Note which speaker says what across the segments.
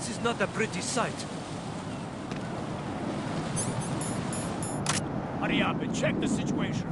Speaker 1: This is not a pretty sight.
Speaker 2: Hurry up and check the situation.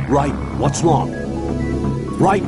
Speaker 3: Right, what's wrong? Right,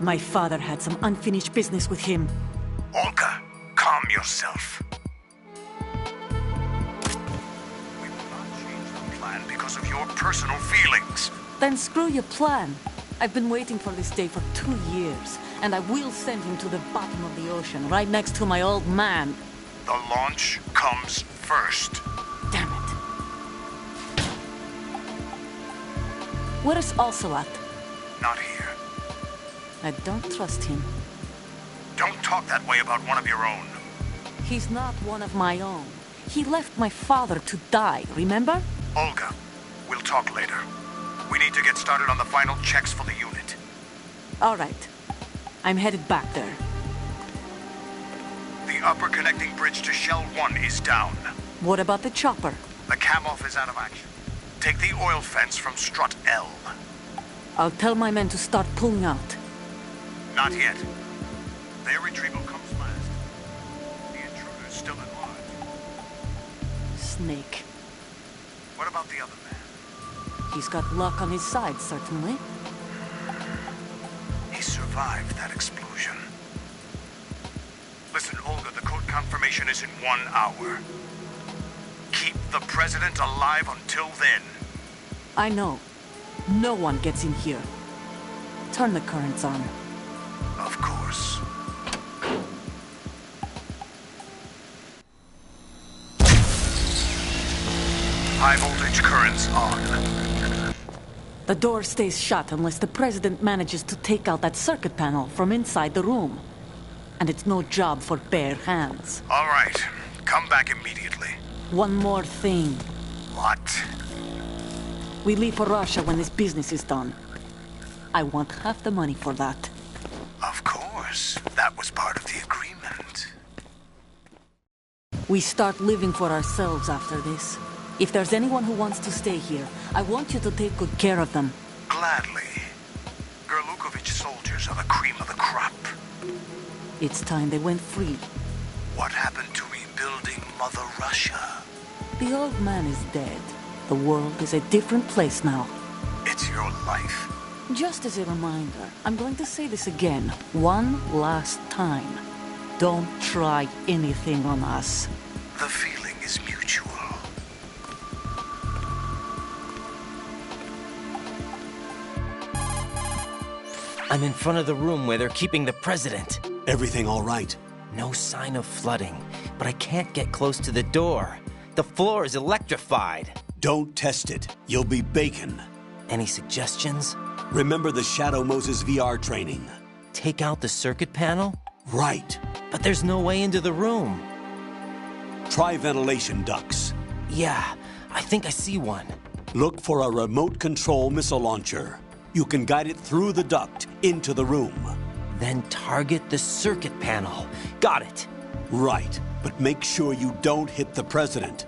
Speaker 4: My father had some unfinished business with him.
Speaker 5: Olga, calm yourself. We will not change the plan because of your personal feelings.
Speaker 4: Then screw your plan. I've been waiting for this day for 2 years, and I will send him to the bottom of the ocean, right next to my old man.
Speaker 5: The launch comes first.
Speaker 4: Damn it. Where is Ocelot?
Speaker 5: Not here.
Speaker 4: I don't trust him.
Speaker 5: Don't talk that way about one of your own.
Speaker 4: He's not one of my own. He left my father to die, remember?
Speaker 5: Olga, we'll talk later. We need to get started on the final checks for the unit.
Speaker 4: All right. I'm headed back there.
Speaker 5: The upper connecting bridge to Shell 1 is down.
Speaker 4: What about the chopper?
Speaker 5: The cam-off is out of action. Take the oil fence from strut L.
Speaker 4: I'll tell my men to start pulling out.
Speaker 5: Not yet. Their retrieval comes last. The intruder's still at large.
Speaker 4: Snake.
Speaker 5: What about the other man?
Speaker 4: He's got luck on his side, certainly.
Speaker 5: He survived that explosion. Listen, Olga, the code confirmation is in 1 hour. Keep the president alive until then.
Speaker 4: I know. No one gets in here. Turn the currents on.
Speaker 5: Of course. High voltage currents on.
Speaker 4: The door stays shut unless the president manages to take out that circuit panel from inside the room. And it's no job for bare hands.
Speaker 5: All right. Come back immediately.
Speaker 4: One more thing.
Speaker 5: What?
Speaker 4: We leave for Russia when this business is done. I want half the money for that.
Speaker 5: Of course. That was part of the agreement.
Speaker 4: We start living for ourselves after this. If there's anyone who wants to stay here, I want you to take good care of them.
Speaker 5: Gladly. Gerlukovich soldiers are the cream of the crop.
Speaker 4: It's time they went free.
Speaker 5: What happened to rebuilding Mother Russia?
Speaker 4: The old man is dead. The world is a different place now.
Speaker 5: It's your life.
Speaker 4: Just as a reminder, I'm going to say this again, one last time. Don't try anything on us.
Speaker 5: The feeling is mutual.
Speaker 1: I'm in front of the room where they're keeping the president.
Speaker 3: Everything all right?
Speaker 1: No sign of flooding, but I can't get close to the door. The floor is electrified.
Speaker 3: Don't test it. You'll be bacon.
Speaker 1: Any suggestions?
Speaker 3: Remember the Shadow Moses VR training?
Speaker 1: Take out the circuit panel?
Speaker 3: Right.
Speaker 1: But there's no way into the room.
Speaker 3: Try ventilation ducts.
Speaker 1: Yeah, I think I see one.
Speaker 3: Look for a remote control missile launcher. You can guide it through the duct into the room.
Speaker 1: Then target the circuit panel. Got it.
Speaker 3: Right, but make sure you don't hit the president.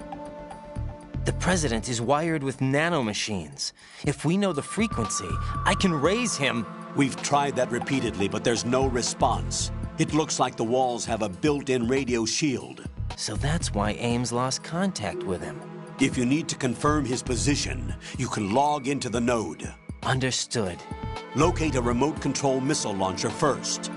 Speaker 1: The president is wired with nanomachines. If we know the frequency, I can raise him.
Speaker 3: We've tried that repeatedly, but there's no response. It looks like the walls have a built-in radio shield.
Speaker 1: So that's why Ames lost contact with him.
Speaker 3: If you need to confirm his position, you can log into the node.
Speaker 1: Understood.
Speaker 3: Locate a remote control missile launcher first.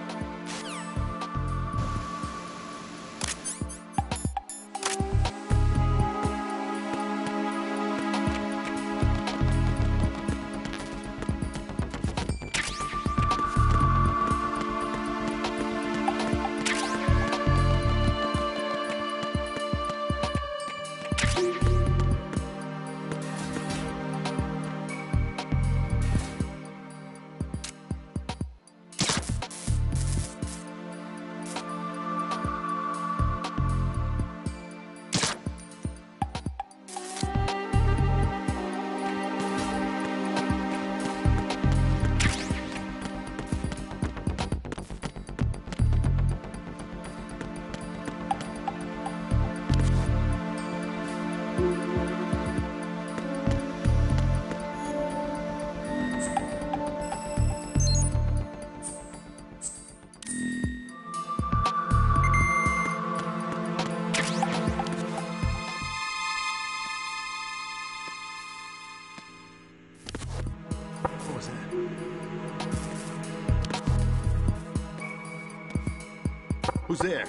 Speaker 2: Who's there?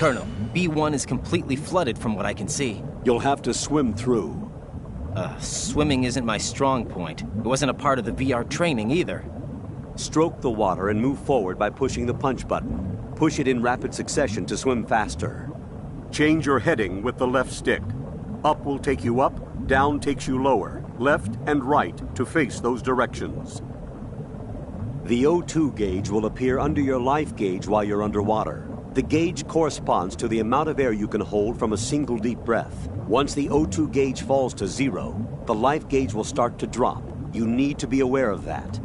Speaker 1: Colonel, B1 is completely flooded from what I can see.
Speaker 3: You'll have to swim through.
Speaker 1: Swimming isn't my strong point. It wasn't a part of the VR training either.
Speaker 3: Stroke the water and move forward by pushing the punch button. Push it in rapid succession to swim faster. Change your heading with the left stick. Up will take you up, down takes you lower, left and right to face those directions. The O2 gauge will appear under your life gauge while you're underwater. The gauge corresponds to the amount of air you can hold from a single deep breath. Once the O2 gauge falls to 0, the life gauge will start to drop. You need to be aware of that.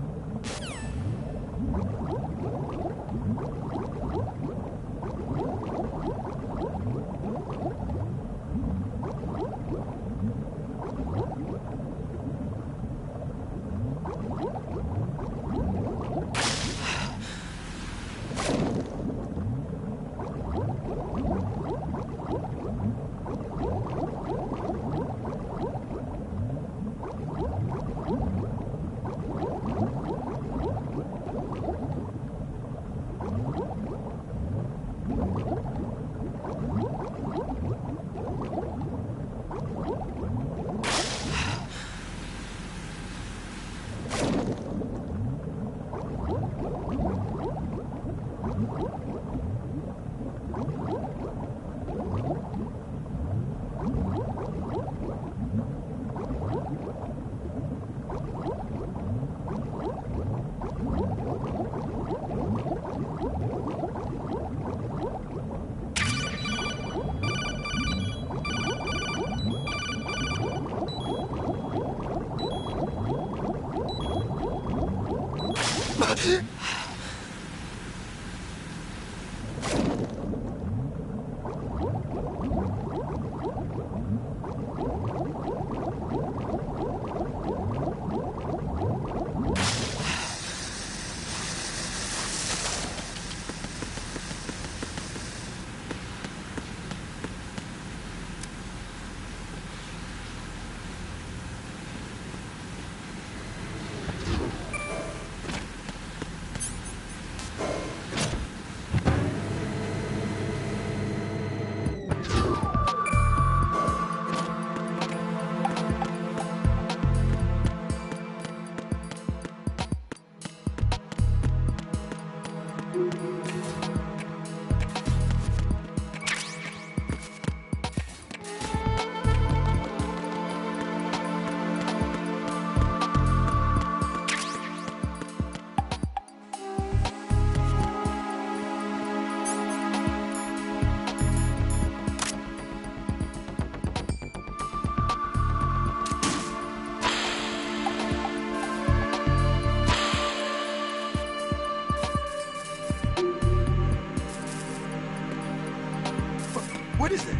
Speaker 2: What is it?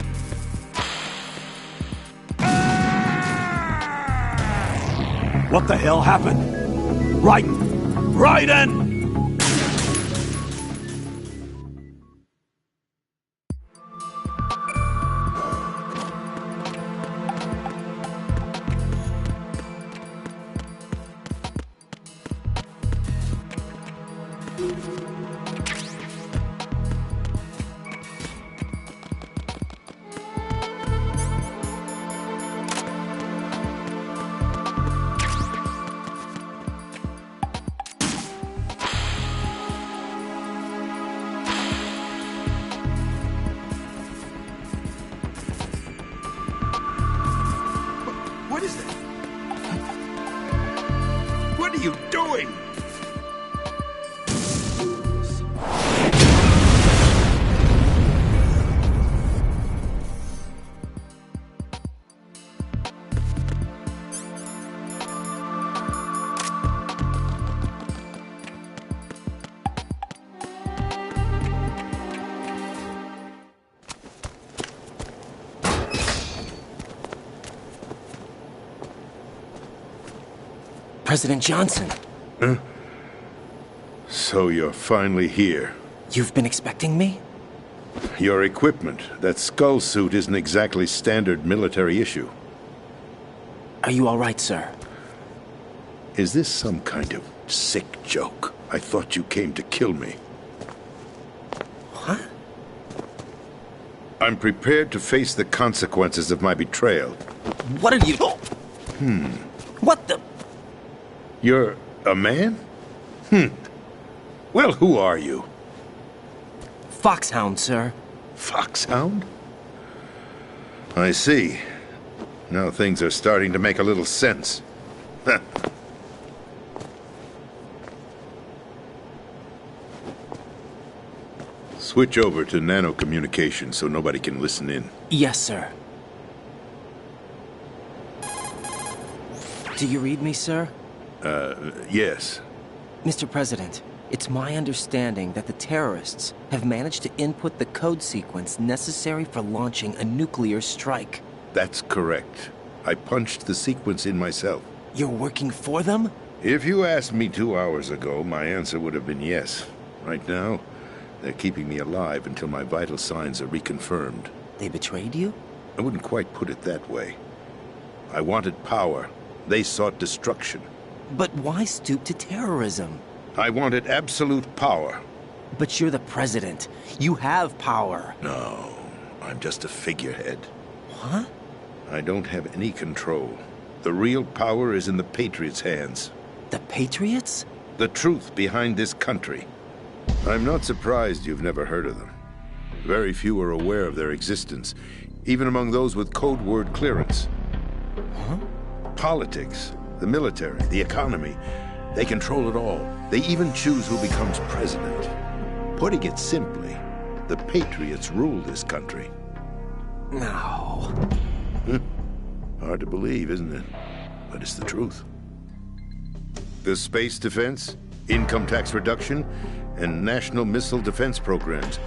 Speaker 3: What the hell happened? Raiden!
Speaker 2: What is it? What are you doing?
Speaker 1: President Johnson,
Speaker 6: So you're finally here.
Speaker 1: you've been expecting me?
Speaker 6: Your equipment, that skull suit isn't exactly standard military issue.
Speaker 1: Are you all right, sir?
Speaker 6: Is this some kind of sick joke? I thought you came to kill me.
Speaker 1: What?
Speaker 6: I'm prepared to face the consequences of my betrayal.
Speaker 1: What are you... What the...
Speaker 6: You're a man? Well, who are you?
Speaker 1: Foxhound, sir.
Speaker 6: Foxhound? I see. Now things are starting to make a little sense. Switch over to nano-communication so nobody can listen in.
Speaker 1: Yes, sir. Do you read me, sir?
Speaker 6: Yes.
Speaker 1: Mr. President, it's my understanding that the terrorists have managed to input the code sequence necessary for launching a nuclear strike.
Speaker 6: That's correct. I punched the sequence in myself.
Speaker 1: You're working for them?
Speaker 6: If you asked me 2 hours ago, my answer would have been yes. Right now, they're keeping me alive until my vital signs are reconfirmed.
Speaker 1: They betrayed you?
Speaker 6: I wouldn't quite put it that way. I wanted power. They sought destruction.
Speaker 1: But why stoop to terrorism?
Speaker 6: I wanted absolute power.
Speaker 1: But you're the president. You have power.
Speaker 6: No, I'm just a figurehead.
Speaker 1: What?
Speaker 6: I don't have any control. The real power is in the Patriots' hands.
Speaker 1: The Patriots?
Speaker 6: The truth behind this country. I'm not surprised you've never heard of them. Very few are aware of their existence, even among those with code word clearance.
Speaker 1: Huh?
Speaker 6: Politics, the military, the economy, they control it all. They even choose who becomes president. Putting it simply, the Patriots rule this country.
Speaker 1: No.
Speaker 6: Hard to believe, isn't it? But it's the truth. The space defense, income tax reduction, and national missile defense programs.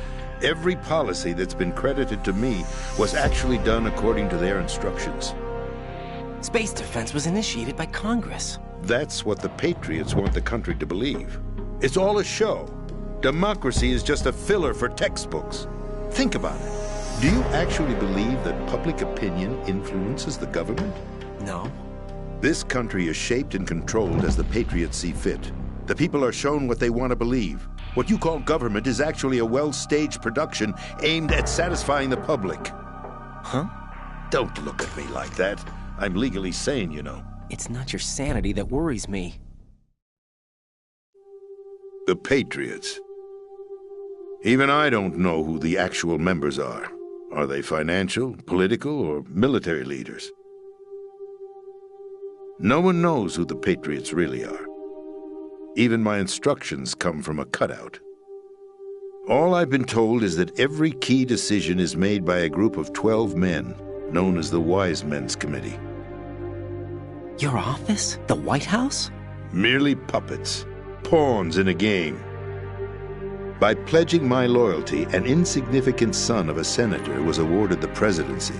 Speaker 6: Every policy that's been credited to me was actually done according to their instructions.
Speaker 1: Space defense was initiated by Congress.
Speaker 6: That's what the Patriots want the country to believe. It's all a show. Democracy is just a filler for textbooks. Think about it. Do you actually believe that public opinion influences the government?
Speaker 1: No.
Speaker 6: This country is shaped and controlled as the Patriots see fit. The people are shown what they want to believe. What you call government is actually a well-staged production aimed at satisfying the public.
Speaker 1: Huh?
Speaker 6: Don't look at me like that. I'm legally sane, you know.
Speaker 1: It's not your sanity that worries me.
Speaker 6: The Patriots. Even I don't know who the actual members are. Are they financial, political, or military leaders? No one knows who the Patriots really are. Even my instructions come from a cutout. All I've been told is that every key decision is made by a group of 12 men, known as the Wise Men's Committee.
Speaker 1: Your office? The White House?
Speaker 6: Merely puppets, pawns in a game. By pledging my loyalty, an insignificant son of a senator was awarded the presidency.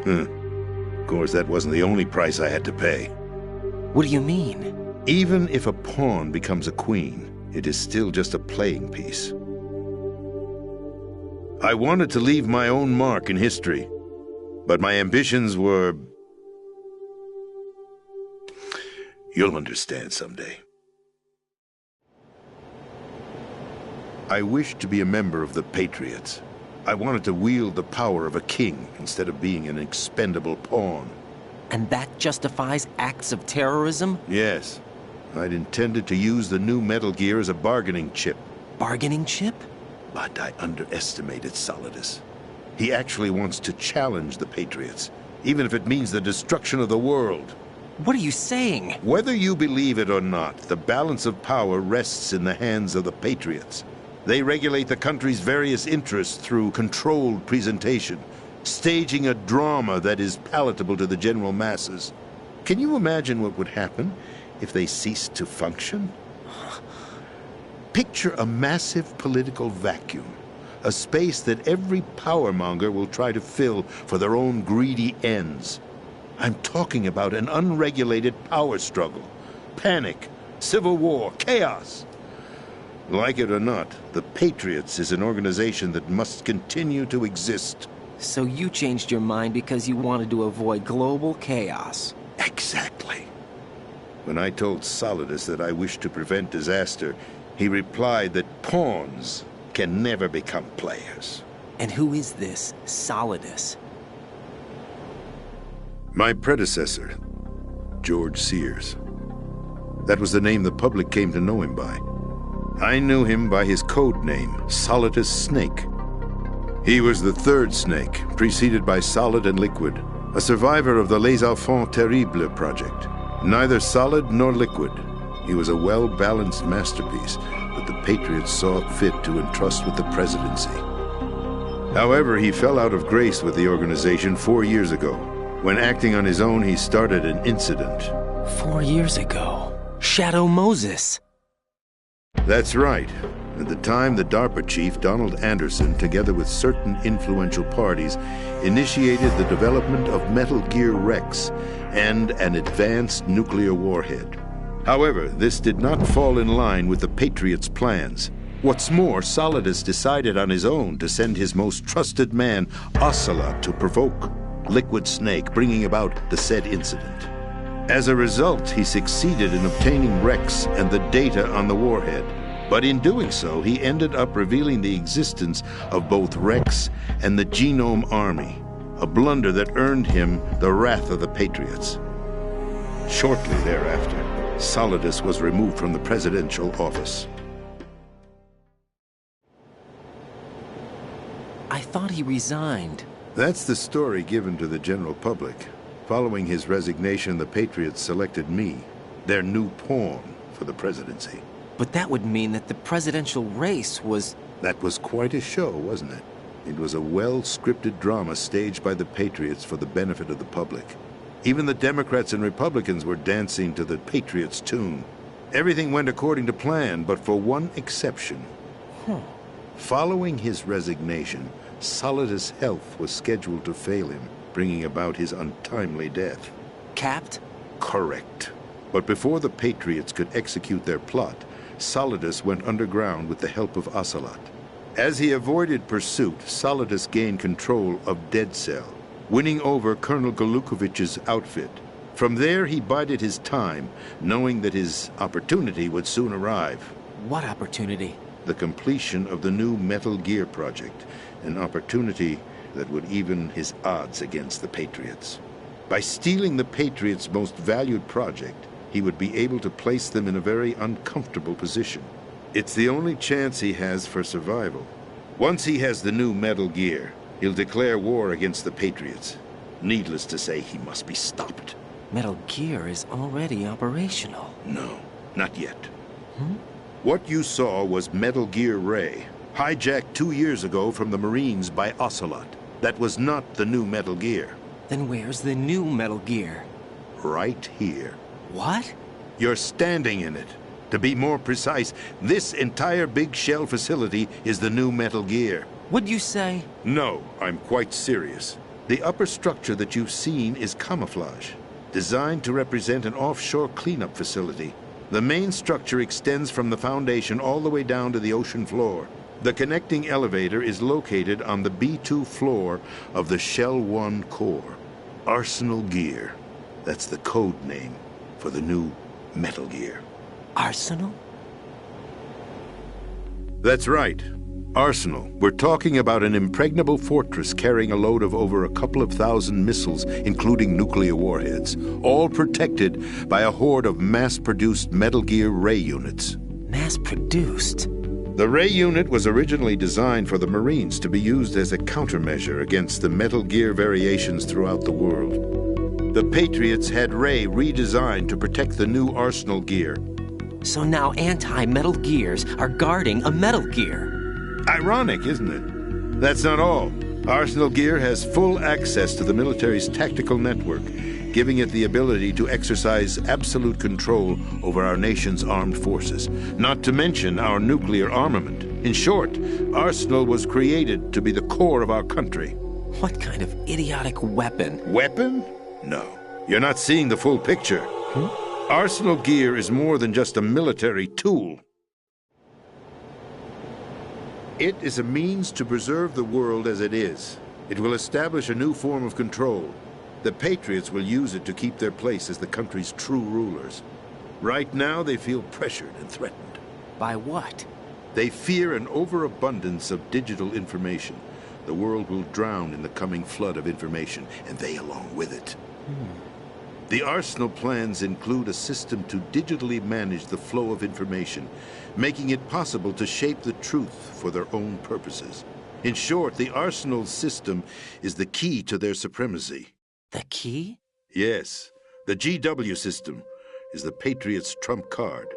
Speaker 6: Of course, that wasn't the only price I had to pay.
Speaker 1: What do you mean?
Speaker 6: Even if a pawn becomes a queen, it is still just a playing piece. I wanted to leave my own mark in history, but my ambitions were... You'll understand someday. I wished to be a member of the Patriots. I wanted to wield the power of a king instead of being an expendable pawn.
Speaker 1: And that justifies acts of terrorism?
Speaker 6: Yes. I'd intended to use the new Metal Gear as a bargaining chip.
Speaker 1: Bargaining chip?
Speaker 6: But I underestimated Solidus. He actually wants to challenge the Patriots, even if it means the destruction of the world.
Speaker 1: What are you saying?
Speaker 6: Whether you believe it or not, the balance of power rests in the hands of the Patriots. They regulate the country's various interests through controlled presentation, staging a drama that is palatable to the general masses. Can you imagine what would happen if they ceased to function? Picture a massive political vacuum, a space that every powermonger will try to fill for their own greedy ends. I'm talking about an unregulated power struggle, panic, civil war, chaos. Like it or not, the Patriots is an organization that must continue to exist.
Speaker 1: So you changed your mind because you wanted to avoid global chaos.
Speaker 6: Exactly. When I told Solidus that I wished to prevent disaster, he replied that pawns can never become players.
Speaker 1: And who is this Solidus?
Speaker 6: My predecessor, George Sears. That was the name the public came to know him by. I knew him by his code name, Solidus Snake. He was the third snake, preceded by Solid and Liquid, a survivor of the Les Enfants Terribles project. Neither solid nor liquid, he was a well-balanced masterpiece that the Patriots saw fit to entrust with the presidency. However, he fell out of grace with the organization 4 years ago. When acting on his own, he started an incident.
Speaker 1: 4 years ago. Shadow Moses.
Speaker 6: That's right. At the time, the DARPA chief, Donald Anderson, together with certain influential parties, initiated the development of Metal Gear Rex and an advanced nuclear warhead. However, this did not fall in line with the Patriots' plans. What's more, Solidus decided on his own to send his most trusted man, Ocelot, to provoke Liquid Snake, bringing about the said incident. As a result, he succeeded in obtaining Rex and the data on the warhead. But in doing so, he ended up revealing the existence of both Rex and the Genome Army, a blunder that earned him the wrath of the Patriots. Shortly thereafter, Solidus was removed from the presidential office.
Speaker 1: I thought he resigned.
Speaker 6: That's the story given to the general public. Following his resignation, the Patriots selected me, their new pawn, for the presidency.
Speaker 1: But that would mean that the presidential race was...
Speaker 6: That was quite a show, wasn't it? It was a well-scripted drama staged by the Patriots for the benefit of the public. Even the Democrats and Republicans were dancing to the Patriots' tune. Everything went according to plan, but for one exception. Following his resignation, Solidus' health was scheduled to fail him, bringing about his untimely death.
Speaker 1: Capped?
Speaker 6: Correct. But before the Patriots could execute their plot, Solidus went underground with the help of Ocelot. As he avoided pursuit, Solidus gained control of Dead Cell, winning over Colonel Golukovich's outfit. From there, he bided his time, knowing that his opportunity would soon arrive.
Speaker 1: What opportunity?
Speaker 6: The completion of the new Metal Gear project, an opportunity that would even his odds against the Patriots. By stealing the Patriots' most valued project, he would be able to place them in a very uncomfortable position. It's the only chance he has for survival. Once he has the new Metal Gear, he'll declare war against the Patriots. Needless to say, he must be stopped.
Speaker 1: Metal Gear is already operational.
Speaker 6: No, not yet. What you saw was Metal Gear Ray, hijacked 2 years ago from the Marines by Ocelot. That was not the new Metal Gear.
Speaker 1: Then where's the new Metal Gear?
Speaker 6: Right here.
Speaker 1: What?
Speaker 6: You're standing in it. To be more precise, this entire big shell facility is the new Metal Gear.
Speaker 1: What'd you say?
Speaker 6: No, I'm quite serious. The upper structure that you've seen is camouflage, designed to represent an offshore cleanup facility. The main structure extends from the foundation all the way down to the ocean floor. The connecting elevator is located on the B2 floor of the Shell 1 core. Arsenal Gear. That's the code name for the new Metal Gear.
Speaker 1: Arsenal?
Speaker 6: That's right. Arsenal. We're talking about an impregnable fortress carrying a load of over a couple of thousand missiles, including nuclear warheads, all protected by a horde of mass-produced Metal Gear Ray units.
Speaker 1: Mass-produced?
Speaker 6: The Ray unit was originally designed for the Marines to be used as a countermeasure against the Metal Gear variations throughout the world. The Patriots had Ray redesigned to protect the new Arsenal Gear.
Speaker 1: So now anti-Metal Gears are guarding a Metal Gear.
Speaker 6: Ironic, isn't it? That's not all. Arsenal Gear has full access to the military's tactical network, giving it the ability to exercise absolute control over our nation's armed forces, not to mention our nuclear armament. In short, Arsenal was created to be the core of our country.
Speaker 1: What kind of idiotic weapon?
Speaker 6: Weapon? No. You're not seeing the full picture. Arsenal Gear is more than just a military tool. It is a means to preserve the world as it is. It will establish a new form of control. The Patriots will use it to keep their place as the country's true rulers. Right now, they feel pressured and threatened.
Speaker 1: By what?
Speaker 6: They fear an overabundance of digital information, the world will drown in the coming flood of information, and they along with it. The Arsenal plans include a system to digitally manage the flow of information, making it possible to shape the truth for their own purposes. In short, the Arsenal system is the key to their supremacy.
Speaker 1: The key?
Speaker 6: Yes, the GW system is the Patriots' trump card.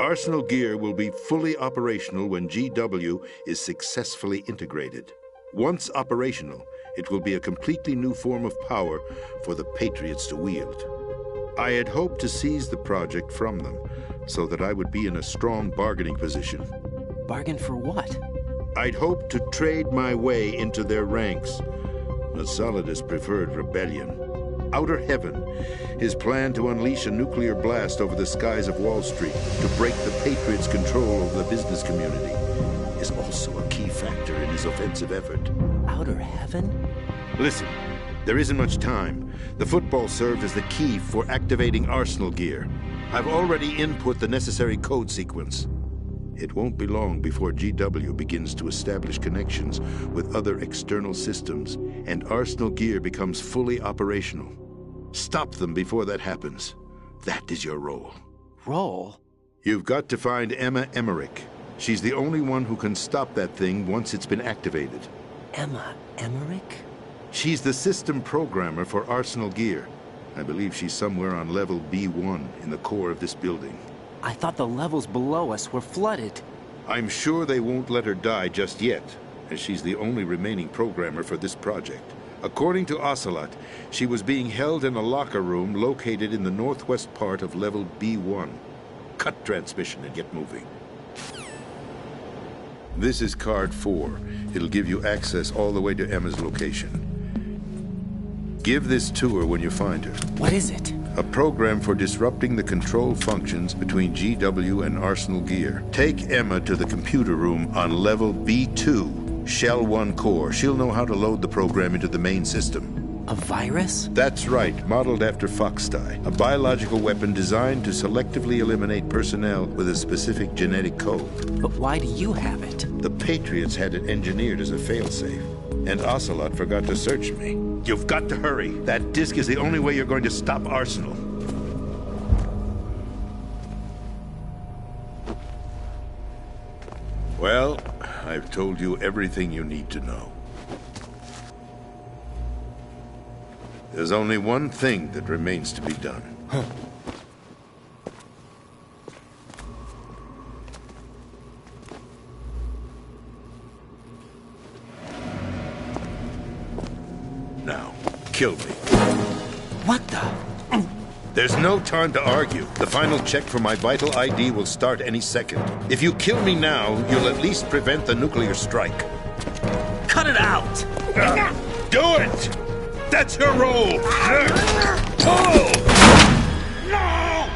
Speaker 6: Arsenal gear will be fully operational when GW is successfully integrated. Once operational, it will be a completely new form of power for the Patriots to wield. I had hoped to seize the project from them so that I would be in a strong bargaining position.
Speaker 1: Bargain for what?
Speaker 6: I'd hoped to trade my way into their ranks, but Solidus preferred rebellion. Outer Heaven, his plan to unleash a nuclear blast over the skies of Wall Street to break the Patriots' control over the business community, is also a key factor in his offensive effort.
Speaker 1: Outer Heaven?
Speaker 6: Listen, there isn't much time. The football serves as the key for activating Arsenal gear. I've already input the necessary code sequence. It won't be long before GW begins to establish connections with other external systems, and Arsenal gear becomes fully operational. Stop them before that happens. That is your role.
Speaker 1: Role?
Speaker 6: You've got to find Emma Emmerich. She's the only one who can stop that thing once it's been activated.
Speaker 1: Emma Emmerich?
Speaker 6: She's the system programmer for Arsenal gear. I believe she's somewhere on level B1 in the core of this building.
Speaker 1: I thought the levels below us were flooded.
Speaker 6: I'm sure they won't let her die just yet, as she's the only remaining programmer for this project. According to Ocelot, she was being held in a locker room located in the northwest part of level B1. Cut transmission and get moving. This is card 4. It'll give you access all the way to Emma's location. Give this to her when you find her.
Speaker 1: What is it?
Speaker 6: A program for disrupting the control functions between GW and Arsenal gear. Take Emma to the computer room on level B2, Shell 1 core. She'll know how to load the program into the main system.
Speaker 1: A virus?
Speaker 6: That's right, modeled after Foxdie, a biological weapon designed to selectively eliminate personnel with a specific genetic code.
Speaker 1: But why do you have it?
Speaker 6: The Patriots had it engineered as a failsafe, and Ocelot forgot to search me. You've got to hurry. That disk is the only way you're going to stop Arsenal. Well, I've told you everything you need to know. There's only one thing that remains to be done. Now, kill me.
Speaker 1: What the?
Speaker 6: There's no time to argue. The final check for my vital ID will start any second. If you kill me now, you'll at least prevent the nuclear strike.
Speaker 1: Cut it out!
Speaker 6: Do it! That's your role! Pull!
Speaker 2: No!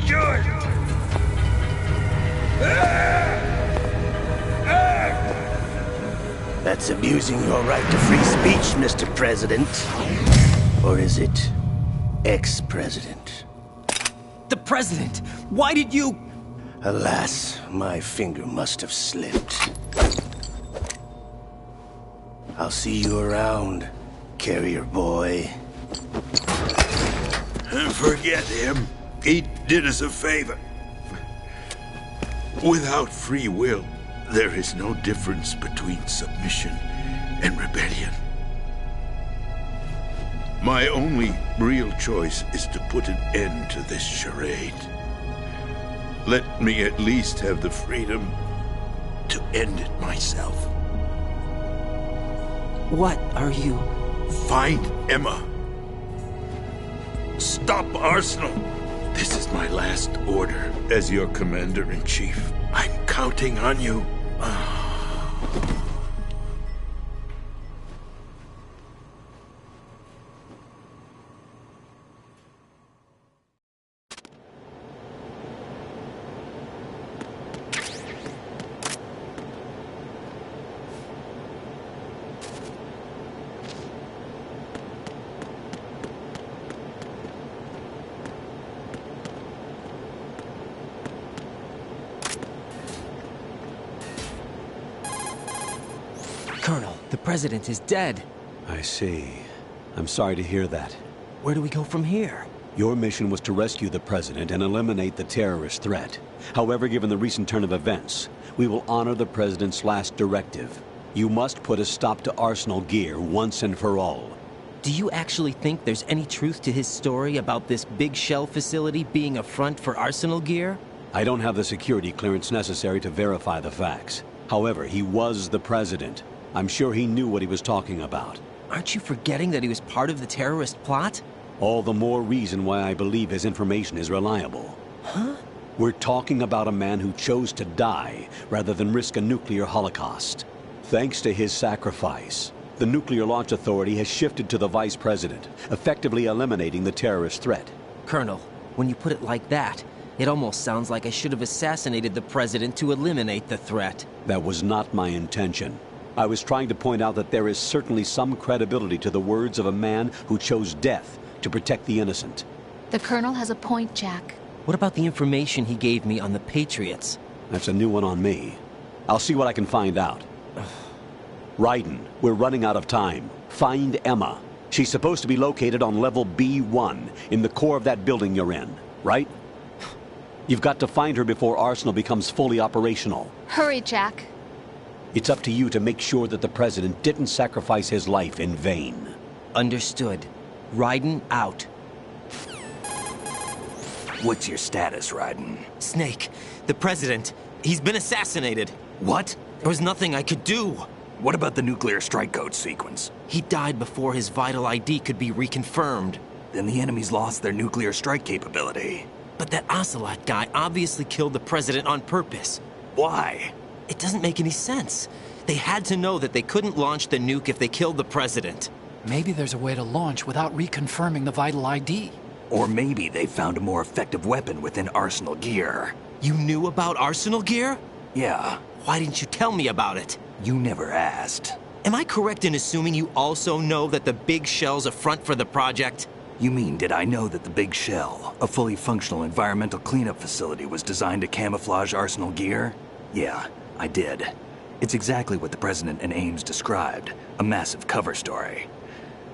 Speaker 2: Do it!
Speaker 7: That's abusing your right to free speech, Mr. President. Or is it ex-president?
Speaker 1: The president! Why did you...
Speaker 7: Alas, my finger must have slipped. I'll see you around, carrier boy.
Speaker 2: Forget him. He did us a favor. Without free will, there is no difference between submission and rebellion. My only real choice is to put an end to this charade. Let me at least have the freedom to end it myself.
Speaker 1: What are you...
Speaker 2: Find Emma. Stop Arsenal. This is my last order as your commander-in-chief. I'm counting on you.
Speaker 1: president is dead.
Speaker 3: I see. I'm sorry to hear that.
Speaker 1: Where do we go from here?
Speaker 3: Your mission was to rescue the president and eliminate the terrorist threat. However, given the recent turn of events, we will honor the president's last directive. You must put a stop to Arsenal Gear once and for all.
Speaker 1: Do you actually think there's any truth to his story about this big shell facility being a front for Arsenal Gear?
Speaker 3: I don't have the security clearance necessary to verify the facts. However, he was the president. I'm sure he knew what he was talking about.
Speaker 1: Aren't you forgetting that he was part of the terrorist plot?
Speaker 3: All the more reason why I believe his information is reliable.
Speaker 1: Huh?
Speaker 3: We're talking about a man who chose to die rather than risk a nuclear holocaust. Thanks to his sacrifice, the Nuclear Launch Authority has shifted to the vice president, effectively eliminating the terrorist threat.
Speaker 1: Colonel, when you put it like that, it almost sounds like I should have assassinated the president to eliminate the threat.
Speaker 3: That was not my intention. I was trying to point out that there is certainly some credibility to the words of a man who chose death to protect the innocent.
Speaker 8: The Colonel has a point, Jack.
Speaker 1: What about the information he gave me on the Patriots?
Speaker 3: That's a new one on me. I'll see what I can find out. Raiden, we're running out of time. Find Emma. She's supposed to be located on level B1, in the core of that building you're in, right? You've got to find her before Arsenal becomes fully operational.
Speaker 8: Hurry, Jack.
Speaker 3: It's up to you to make sure that the president didn't sacrifice his life in vain.
Speaker 1: Understood. Raiden out.
Speaker 5: What's your status, Raiden?
Speaker 1: Snake, the president, he's been assassinated.
Speaker 5: What?
Speaker 1: There was nothing I could do.
Speaker 5: What about the nuclear strike code sequence?
Speaker 1: He died before his vital ID could be reconfirmed.
Speaker 5: Then the enemy's lost their nuclear strike capability.
Speaker 1: But that Ocelot guy obviously killed the president on purpose.
Speaker 5: Why?
Speaker 1: It doesn't make any sense. They had to know that they couldn't launch the nuke if they killed the president.
Speaker 9: Maybe there's a way to launch without reconfirming the vital ID.
Speaker 5: Or maybe they found a more effective weapon within Arsenal Gear.
Speaker 1: You knew about Arsenal Gear?
Speaker 5: Yeah.
Speaker 1: Why didn't you tell me about it?
Speaker 5: You never asked.
Speaker 1: Am I correct in assuming you also know that the Big Shell's a front for the project?
Speaker 5: You mean, did I know that the Big Shell, a fully functional environmental cleanup facility, was designed to camouflage Arsenal Gear? Yeah, I did. It's exactly what the President and Ames described, a massive cover story.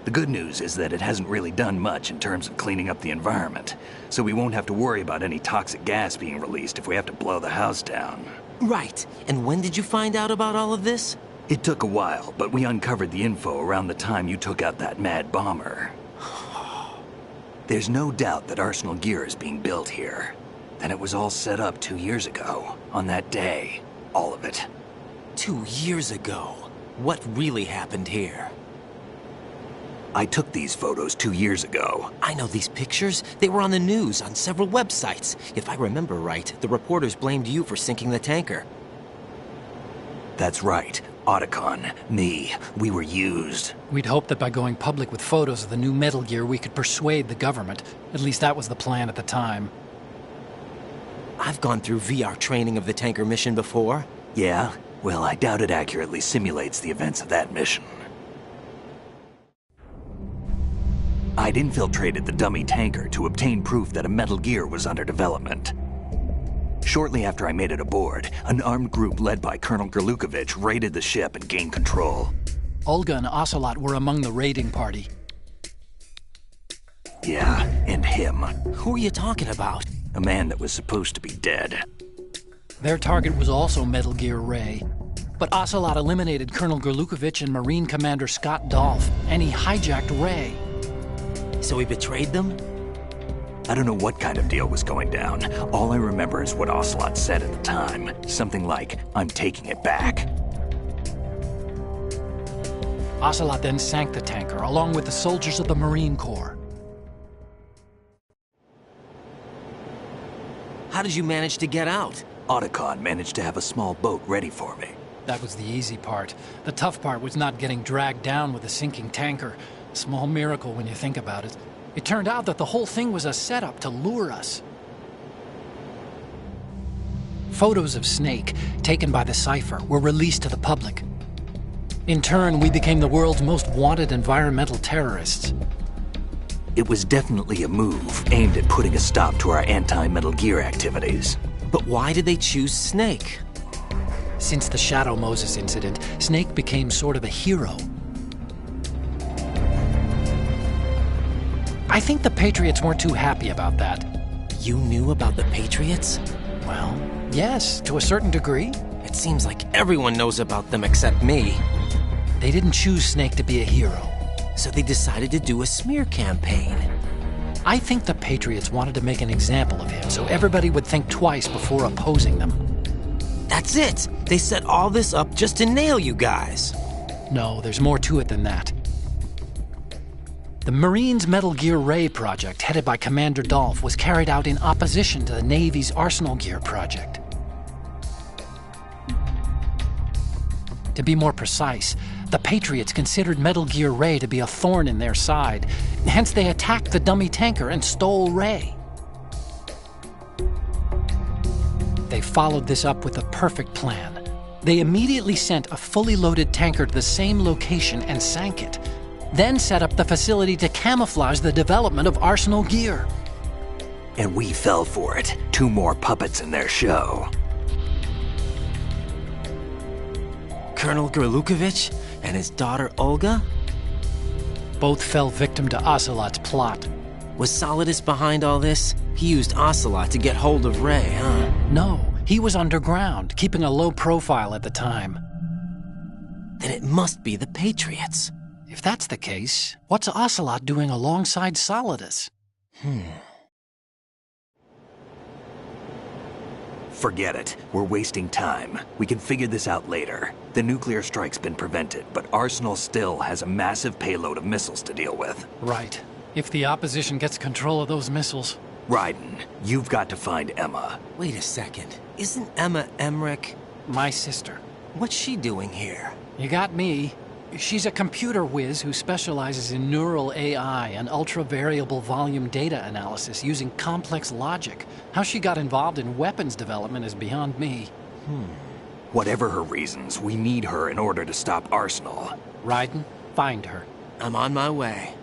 Speaker 5: The good news is that it hasn't really done much in terms of cleaning up the environment, so we won't have to worry about any toxic gas being released if we have to blow the house down.
Speaker 1: Right. And when did you find out about all of this?
Speaker 5: It took a while, but we uncovered the info around the time you took out that mad bomber. There's no doubt that Arsenal Gear is being built here. And it was all set up 2 years ago, on that day. All of it.
Speaker 1: 2 years ago? What really happened here?
Speaker 5: I took these photos 2 years ago.
Speaker 1: I know these pictures. They were on the news, on several websites. If I remember right, the reporters blamed you for sinking the tanker.
Speaker 5: That's right. Otacon, me, we were used.
Speaker 9: We'd hoped that by going public with photos of the new Metal Gear, we could persuade the government. At least that was the plan at the time.
Speaker 1: I've gone through VR training of the tanker mission before.
Speaker 5: Yeah? Well, I doubt it accurately simulates the events of that mission. I'd infiltrated the dummy tanker to obtain proof that a Metal Gear was under development. Shortly after I made it aboard, an armed group led by Colonel Gerlukovich raided the ship and gained control.
Speaker 9: Olga and Ocelot were among the raiding party.
Speaker 5: Yeah, and him.
Speaker 1: Who are you talking about?
Speaker 5: A man that was supposed to be dead.
Speaker 9: Their target was also Metal Gear Ray. But Ocelot eliminated Colonel Gerlukovich and Marine Commander Scott Dolph, and he hijacked Ray.
Speaker 1: So he betrayed them?
Speaker 5: I don't know what kind of deal was going down. All I remember is what Ocelot said at the time. Something like, "I'm taking it back."
Speaker 9: Ocelot then sank the tanker, along with the soldiers of the Marine Corps.
Speaker 1: How did you manage to get out?
Speaker 5: Otacon managed to have a small boat ready for me.
Speaker 9: That was the easy part. The tough part was not getting dragged down with a sinking tanker. A small miracle when you think about it. It turned out that the whole thing was a setup to lure us. Photos of Snake, taken by the Cypher, were released to the public. In turn, we became the world's most wanted environmental terrorists.
Speaker 5: It was definitely a move aimed at putting a stop to our anti-Metal Gear activities.
Speaker 1: But why did they choose Snake?
Speaker 9: Since the Shadow Moses incident, Snake became sort of a hero. I think the Patriots weren't too happy about that.
Speaker 1: You knew about the Patriots?
Speaker 9: Well, yes, to a certain degree.
Speaker 1: It seems like everyone knows about them except me.
Speaker 9: They didn't choose Snake to be a hero.
Speaker 1: So they decided to do a smear campaign.
Speaker 9: I think the Patriots wanted to make an example of him so everybody would think twice before opposing them.
Speaker 1: That's it! They set all this up just to nail you guys.
Speaker 9: No, there's more to it than that. The Marines' Metal Gear Ray project, headed by Commander Dolph, was carried out in opposition to the Navy's Arsenal Gear project. To be more precise, the Patriots considered Metal Gear Ray to be a thorn in their side. Hence, they attacked the dummy tanker and stole Ray. They followed this up with a perfect plan. They immediately sent a fully loaded tanker to the same location and sank it, then set up the facility to camouflage the development of Arsenal Gear.
Speaker 5: And we fell for it. 2 more puppets in their show.
Speaker 1: Colonel Gerlukovich and his daughter Olga?
Speaker 9: Both fell victim to Ocelot's plot.
Speaker 1: Was Solidus behind all this? He used Ocelot to get hold of Ray, huh?
Speaker 9: No, he was underground, keeping a low profile at the time.
Speaker 1: Then it must be the Patriots.
Speaker 9: If that's the case, what's Ocelot doing alongside Solidus?
Speaker 5: Forget it. We're wasting time. We can figure this out later. The nuclear strike's been prevented, but Arsenal still has a massive payload of missiles to deal with.
Speaker 9: Right. If the opposition gets control of those missiles...
Speaker 5: Raiden, you've got to find Emma.
Speaker 1: Wait a second. Isn't Emma Emmerich?
Speaker 9: My sister.
Speaker 1: What's she doing here?
Speaker 9: You got me. She's a computer whiz who specializes in neural AI and ultra-variable volume data analysis using complex logic. How she got involved in weapons development is beyond me.
Speaker 5: Whatever her reasons, we need her in order to stop Arsenal.
Speaker 9: Raiden, find her.
Speaker 1: I'm on my way.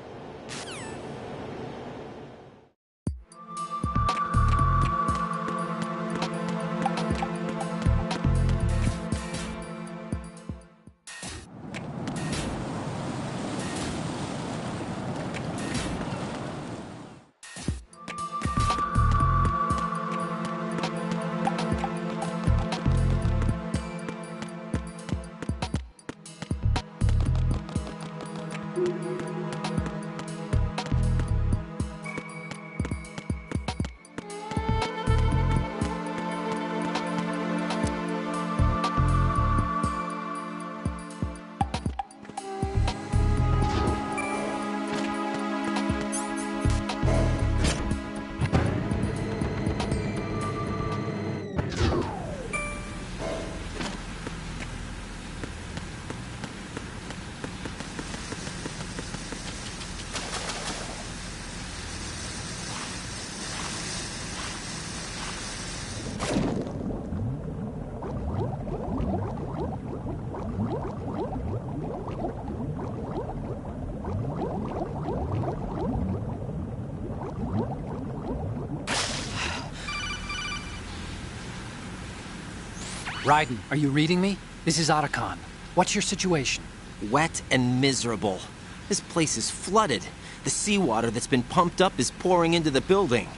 Speaker 9: Raiden, are you reading me? This is Otacon. What's your situation?
Speaker 1: Wet and miserable. This place is flooded. The seawater that's been pumped up is pouring into the building.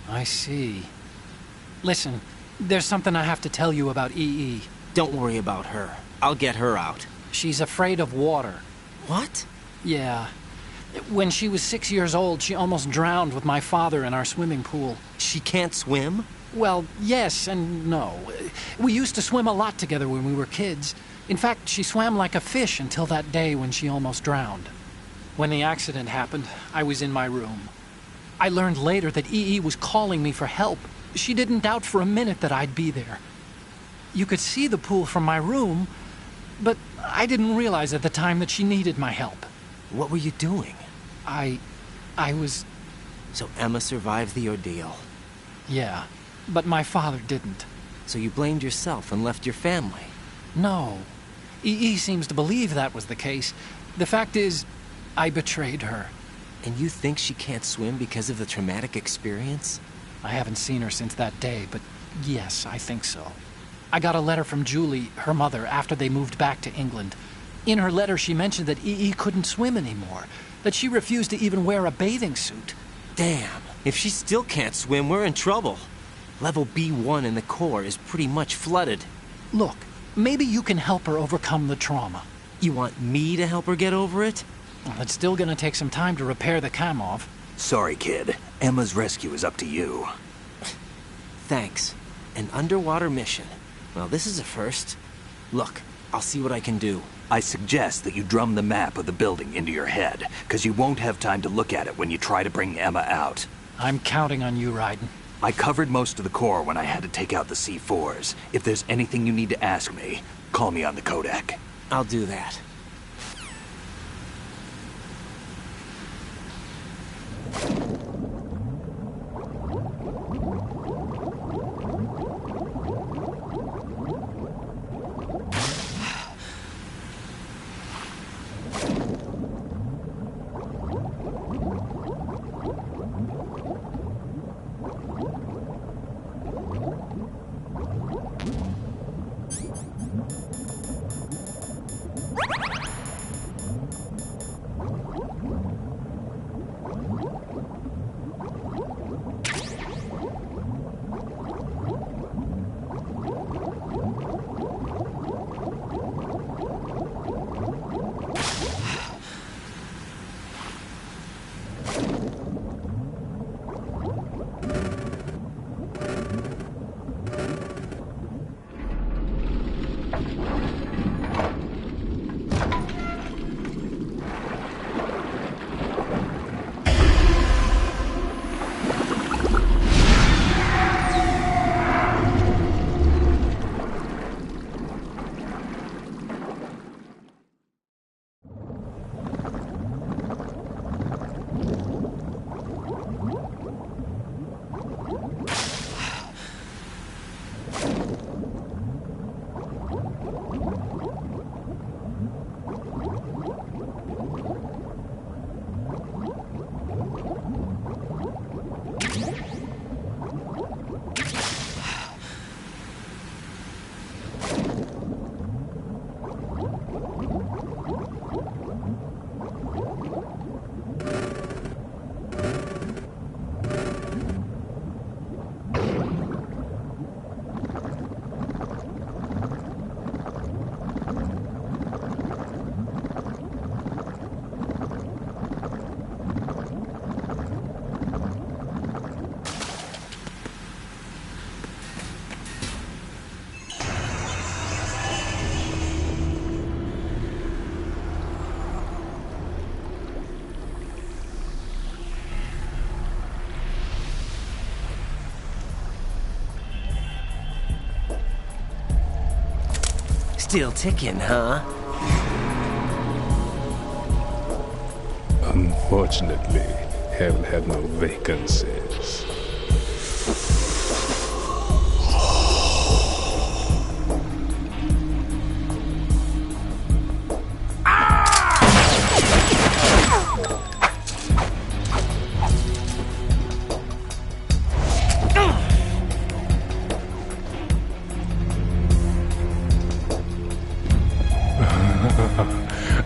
Speaker 9: I see. Listen, there's something I have to tell you about EE.
Speaker 1: Don't worry about her. I'll get her out.
Speaker 9: She's afraid of water.
Speaker 1: What?
Speaker 9: Yeah. When she was 6 years old, she almost drowned with my father in our swimming pool.
Speaker 1: She can't swim?
Speaker 9: Well, yes and no. We used to swim a lot together when we were kids. In fact, she swam like a fish until that day when she almost drowned. When the accident happened, I was in my room. I learned later that EE was calling me for help. She didn't doubt for a minute that I'd be there. You could see the pool from my room, but I didn't realize at the time that she needed my help.
Speaker 1: What were you doing?
Speaker 9: I was...
Speaker 1: So Emma survived the ordeal.
Speaker 9: Yeah, but my father didn't.
Speaker 1: So you blamed yourself and left your family?
Speaker 9: No. EE seems to believe that was the case. The fact is, I betrayed her.
Speaker 1: And you think she can't swim because of the traumatic experience?
Speaker 9: I haven't seen her since that day, but yes, I think so. I got a letter from Julie, her mother, after they moved back to England. In her letter, she mentioned that EE couldn't swim anymore, that she refused to even wear a bathing suit.
Speaker 1: Damn, if she still can't swim, we're in trouble. Level B1 in the core is pretty much flooded.
Speaker 9: Look, maybe you can help her overcome the trauma.
Speaker 1: You want me to help her get over it?
Speaker 9: Well, it's still gonna take some time to repair the Kamov.
Speaker 5: Sorry, kid. Emma's rescue is up to you.
Speaker 1: Thanks. An underwater mission. Well, this is a first. Look, I'll see what I can do.
Speaker 5: I suggest that you drum the map of the building into your head, because you won't have time to look at it when you try to bring Emma out.
Speaker 9: I'm counting on you, Raiden.
Speaker 5: I covered most of the core when I had to take out the C4s. If there's anything you need to ask me, call me on the codec.
Speaker 1: I'll do that. Still ticking, huh?
Speaker 10: Unfortunately, hell had no vacancies.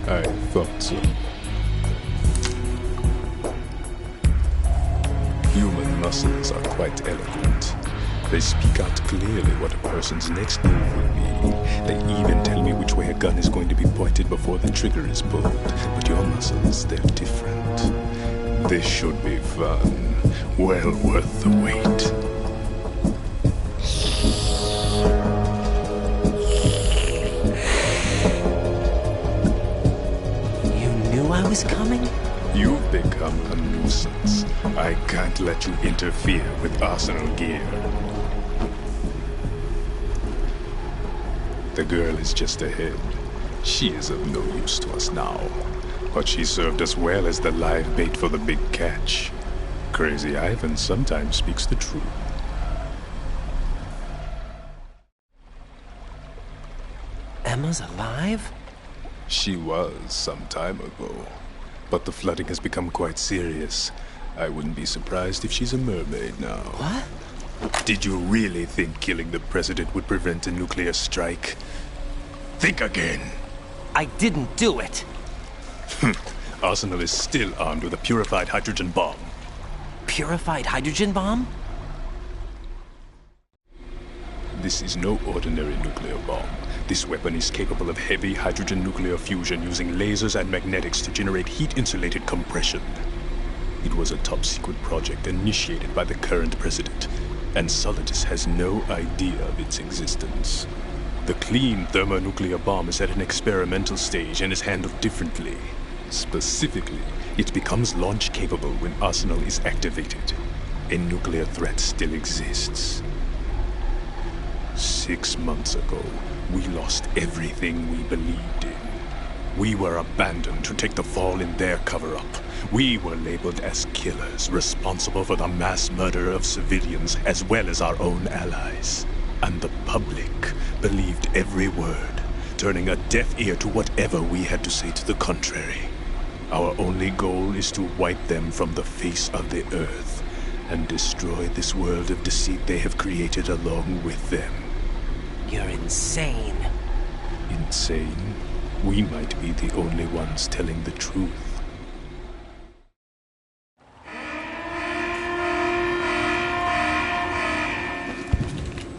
Speaker 10: I thought so. Human muscles are quite eloquent. They speak out clearly what a person's next move will be. They even tell me which way a gun is going to be pointed before the trigger is pulled. But your muscles, they're different. This should be fun. Well worth the wait.
Speaker 1: I was coming?
Speaker 10: You've become a nuisance. I can't let you interfere with Arsenal gear. The girl is just ahead. She is of no use to us now. But she served us well as the live bait for the big catch. Crazy Ivan sometimes speaks the truth.
Speaker 1: Emma's alive?
Speaker 10: She was some time ago. But the flooding has become quite serious. I wouldn't be surprised if she's a mermaid now.
Speaker 1: What?
Speaker 10: Did you really think killing the president would prevent a nuclear strike? Think again.
Speaker 1: I didn't do it.
Speaker 10: Arsenal is still armed with a purified hydrogen bomb.
Speaker 1: Purified hydrogen bomb?
Speaker 10: This is no ordinary nuclear bomb. This weapon is capable of heavy hydrogen nuclear fusion using lasers and magnetics to generate heat-insulated compression. It was a top-secret project initiated by the current president, and Solidus has no idea of its existence. The clean thermonuclear bomb is at an experimental stage and is handled differently. Specifically, it becomes launch-capable when Arsenal is activated. A nuclear threat still exists. 6 months ago, we lost everything we believed in. We were abandoned to take the fall in their cover-up. We were labeled as killers, responsible for the mass murder of civilians as well as our own allies. And the public believed every word, turning a deaf ear to whatever we had to say to the contrary. Our only goal is to wipe them from the face of the earth and destroy this world of deceit they have created along with them.
Speaker 1: You're insane.
Speaker 10: Insane? We might be the only ones telling the truth.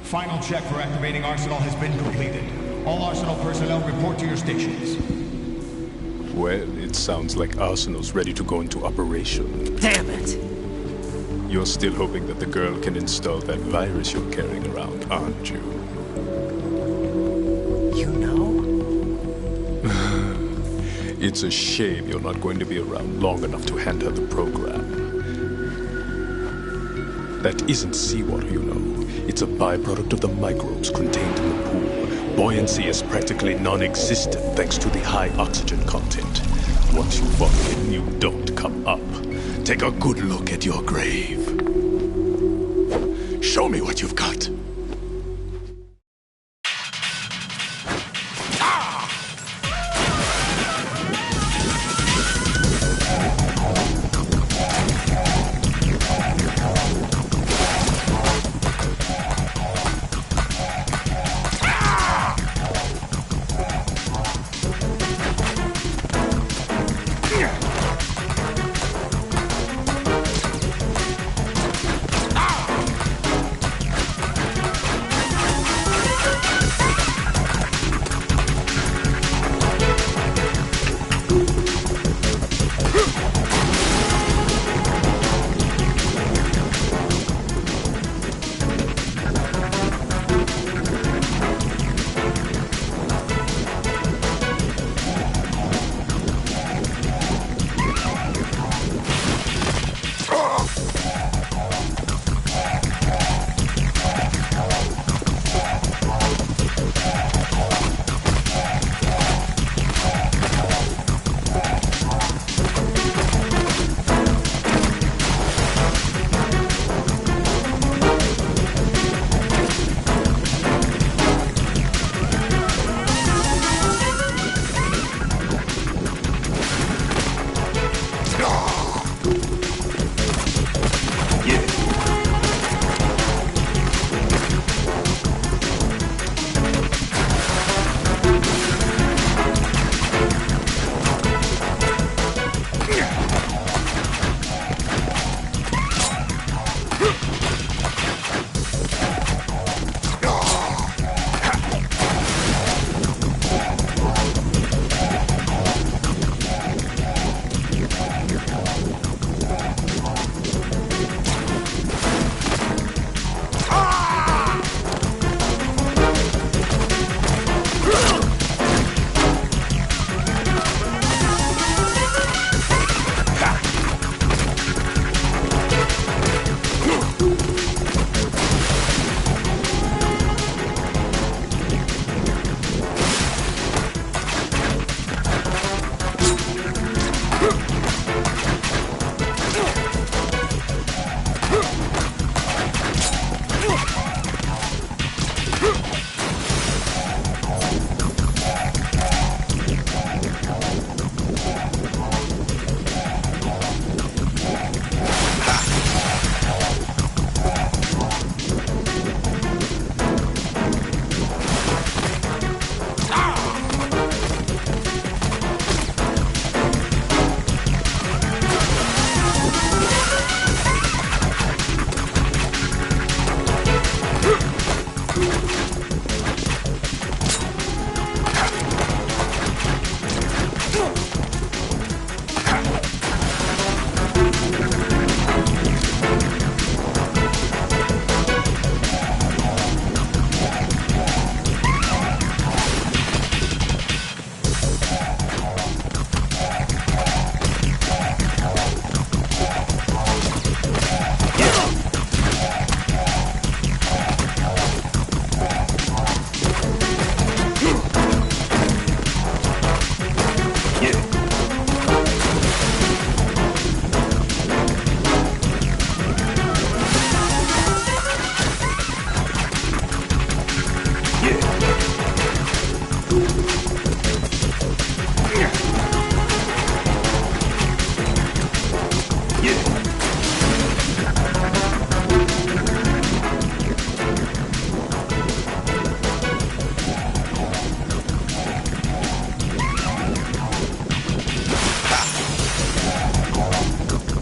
Speaker 11: Final check for activating Arsenal has been completed. All Arsenal personnel report to your stations.
Speaker 10: Well, it sounds like Arsenal's ready to go into operation.
Speaker 1: Damn it!
Speaker 10: You're still hoping that the girl can install that virus you're carrying around, aren't you?
Speaker 1: You know?
Speaker 10: It's a shame you're not going to be around long enough to hand her the program. That isn't seawater, you know. It's a byproduct of the microbes contained in the pool. Buoyancy is practically non-existent thanks to the high oxygen content. Once you fall in, you don't come up. Take a good look at your grave. Show me what you've got.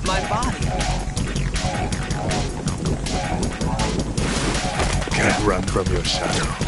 Speaker 1: My body.
Speaker 10: Can't run from your shadow.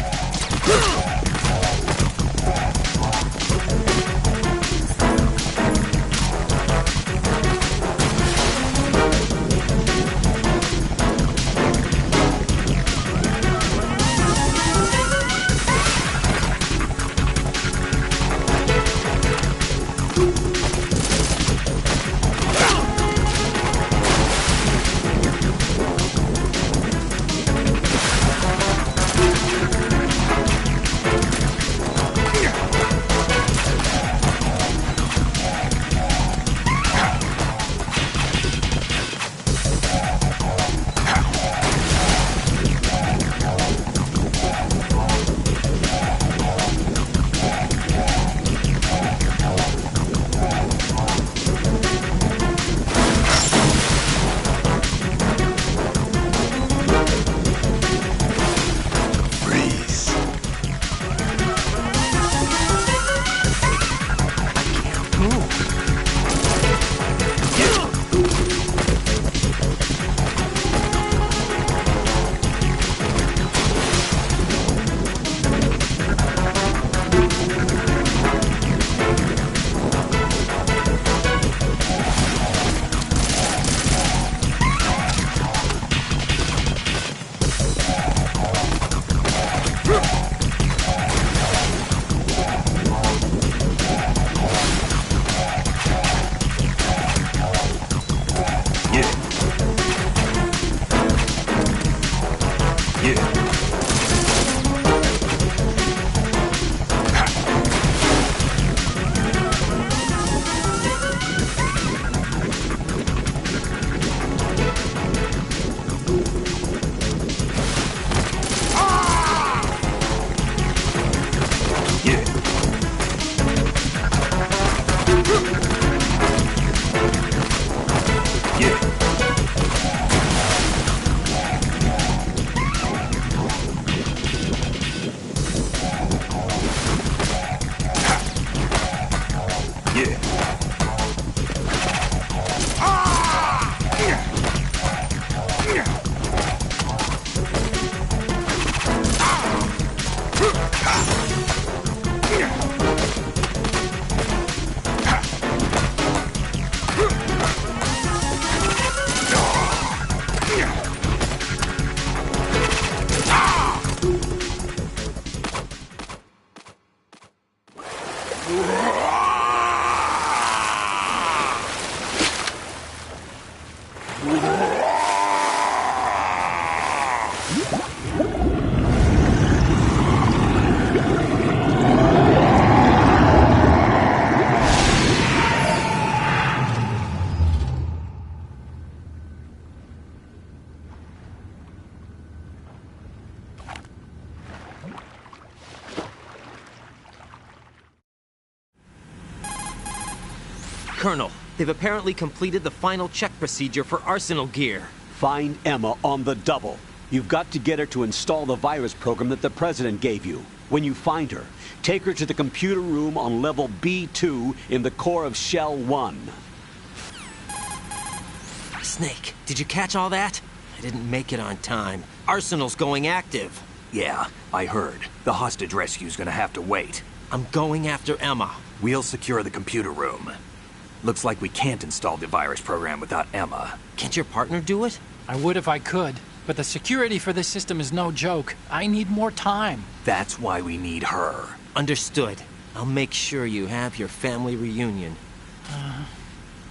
Speaker 1: Colonel, they've apparently completed the final check procedure for arsenal gear.
Speaker 3: Find Emma on the double. You've got to get her to install the virus program that the President gave you. When you find her, take her to the computer room on level B2 in the core of Shell 1.
Speaker 1: Snake, did you catch all that? I didn't make it on time. Arsenal's going active.
Speaker 5: Yeah, I heard. The hostage rescue's gonna have to wait.
Speaker 1: I'm going after Emma.
Speaker 5: We'll secure the computer room. Looks like we can't install the virus program without Emma.
Speaker 1: Can't your partner do it?
Speaker 9: I would if I could, but the security for this system is no joke. I need more time.
Speaker 5: That's why we need her.
Speaker 1: Understood. I'll make sure you have your family reunion.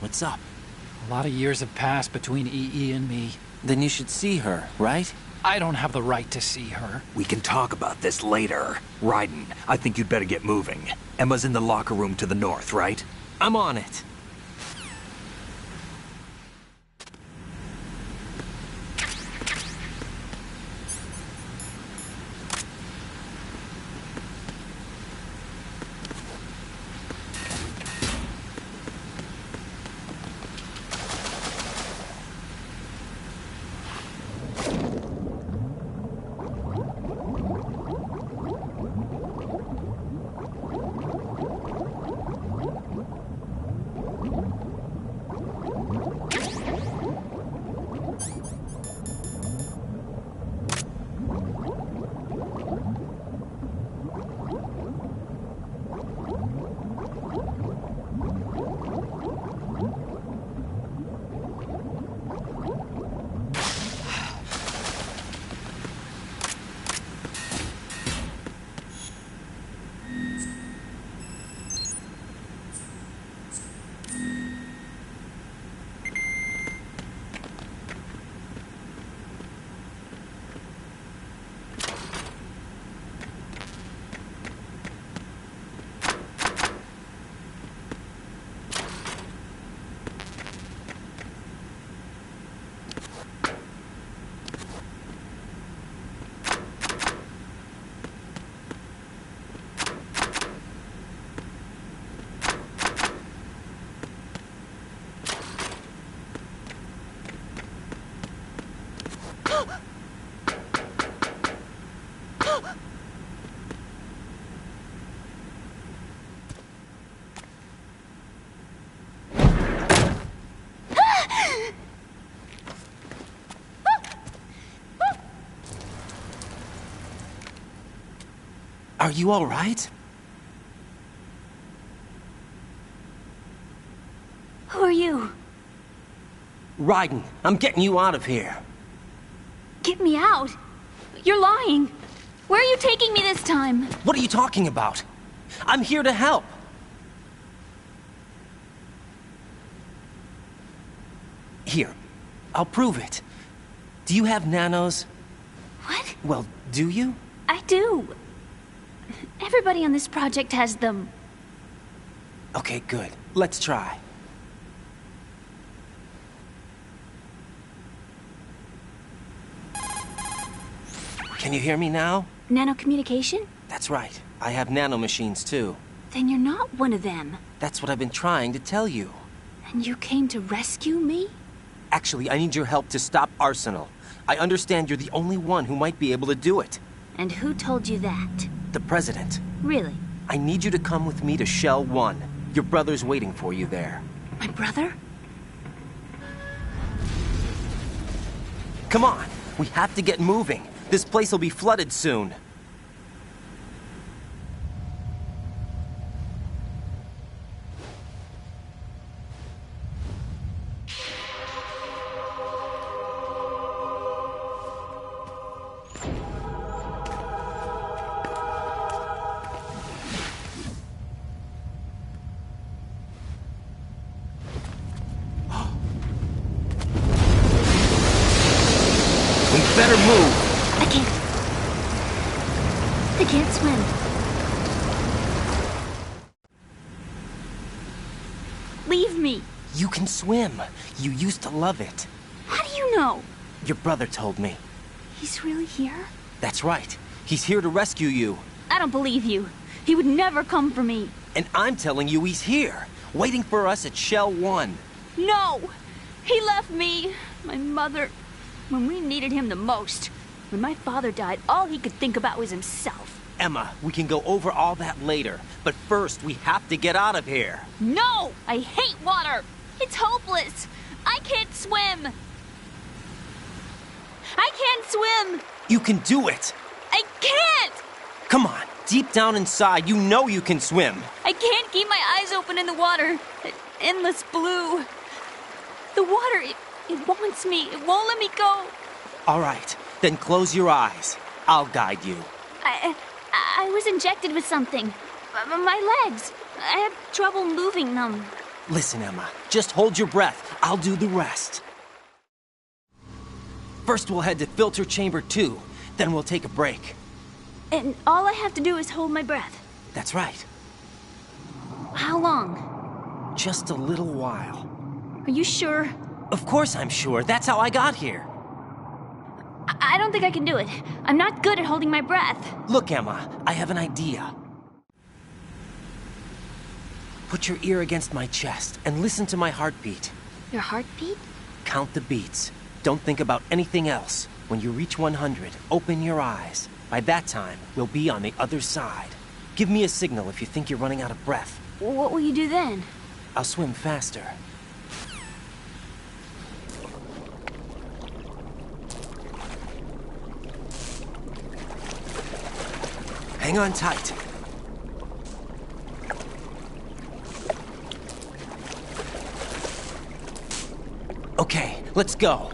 Speaker 1: What's up?
Speaker 9: A lot of years have passed between EE and me.
Speaker 1: Then you should see her, right?
Speaker 9: I don't have the right to see her.
Speaker 5: We can talk about this later. Raiden, I think you'd better get moving. Emma's in the locker room to the north, right?
Speaker 1: I'm on it. Are you all right?
Speaker 12: Who are you?
Speaker 1: Raiden, I'm getting you out of here.
Speaker 12: Get me out. You're lying. Where are you taking me this time?
Speaker 1: What are you talking about? I'm here to help. Here, I'll prove it. Do you have nanos?
Speaker 12: What?
Speaker 1: Well, do you?
Speaker 12: I do. Everybody on this project has them.
Speaker 1: Okay, good. Let's try. Can you hear me now?
Speaker 12: Nanocommunication?
Speaker 1: That's right. I have nanomachines too.
Speaker 12: Then you're not one of them.
Speaker 1: That's what I've been trying to tell you.
Speaker 12: And you came to rescue me?
Speaker 1: Actually, I need your help to stop Arsenal. I understand you're the only one who might be able to do it.
Speaker 12: And who told you that?
Speaker 1: The President.
Speaker 12: Really?
Speaker 1: I need you to come with me to Shell 1. Your brother's waiting for you there.
Speaker 12: My brother?
Speaker 1: Come on, we have to get moving. This place will be flooded soon. Better move.
Speaker 12: I can't swim. Leave me.
Speaker 1: You can swim. You used to love it.
Speaker 12: How do you know?
Speaker 1: Your brother told me.
Speaker 12: He's really here?
Speaker 1: That's right. He's here to rescue you.
Speaker 12: I don't believe you. He would never come for me.
Speaker 1: And I'm telling you he's here, waiting for us at Shell 1.
Speaker 12: No! He left me, my mother, when we needed him the most. When my father died, all he could think about was himself.
Speaker 1: Emma, we can go over all that later, but first we have to get out of here.
Speaker 12: No! I hate water! It's hopeless! I can't swim! I can't swim!
Speaker 1: You can do it!
Speaker 12: I can't!
Speaker 1: Come on, deep down inside, you know you can swim.
Speaker 12: I can't keep my eyes open in the water. That endless blue. The water, it wants me. It won't let me go.
Speaker 1: All right, then close your eyes. I'll guide you.
Speaker 12: I was injected with something. My legs. I have trouble moving them.
Speaker 1: Listen, Emma, just hold your breath. I'll do the rest. First, we'll head to filter chamber 2. Then we'll take a break.
Speaker 12: And all I have to do is hold my breath.
Speaker 1: That's right.
Speaker 12: How long?
Speaker 1: Just a little while.
Speaker 12: Are you sure?
Speaker 1: Of course I'm sure. That's how I got here.
Speaker 12: I don't think I can do it. I'm not good at holding my breath.
Speaker 1: Look, Emma, I have an idea. Put your ear against my chest and listen to my heartbeat.
Speaker 12: Your heartbeat?
Speaker 1: Count the beats. Don't think about anything else. When you reach 100, open your eyes. By that time, we'll be on the other side. Give me a signal if you think you're running out of breath.
Speaker 12: What will you do then?
Speaker 1: I'll swim faster. Hang on tight. Okay, let's go.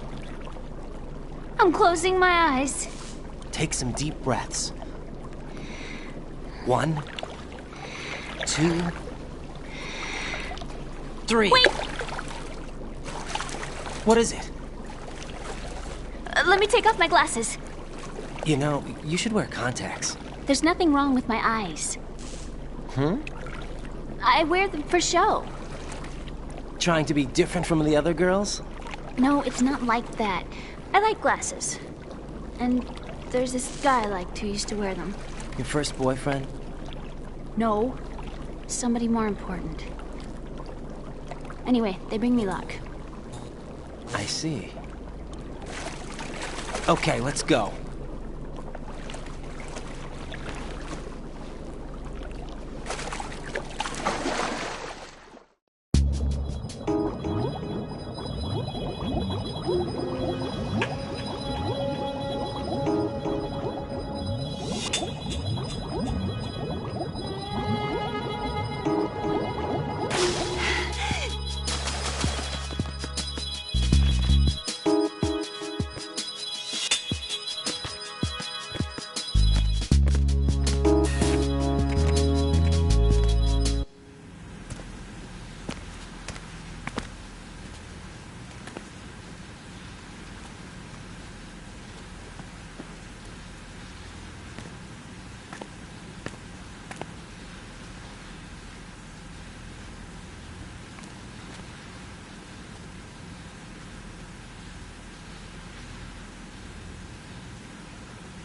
Speaker 12: I'm closing my eyes.
Speaker 1: Take some deep breaths. 1, 2, 3.
Speaker 12: Wait!
Speaker 1: What is it?
Speaker 12: Let me take off my glasses.
Speaker 1: You know, you should wear contacts.
Speaker 12: There's nothing wrong with my eyes.
Speaker 1: Hmm?
Speaker 12: I wear them for show.
Speaker 1: Trying to be different from the other girls?
Speaker 12: No, it's not like that. I like glasses. And there's this guy I liked who used to wear them.
Speaker 1: Your first boyfriend?
Speaker 12: No. Somebody more important. Anyway, they bring me luck.
Speaker 1: I see. Okay, let's go.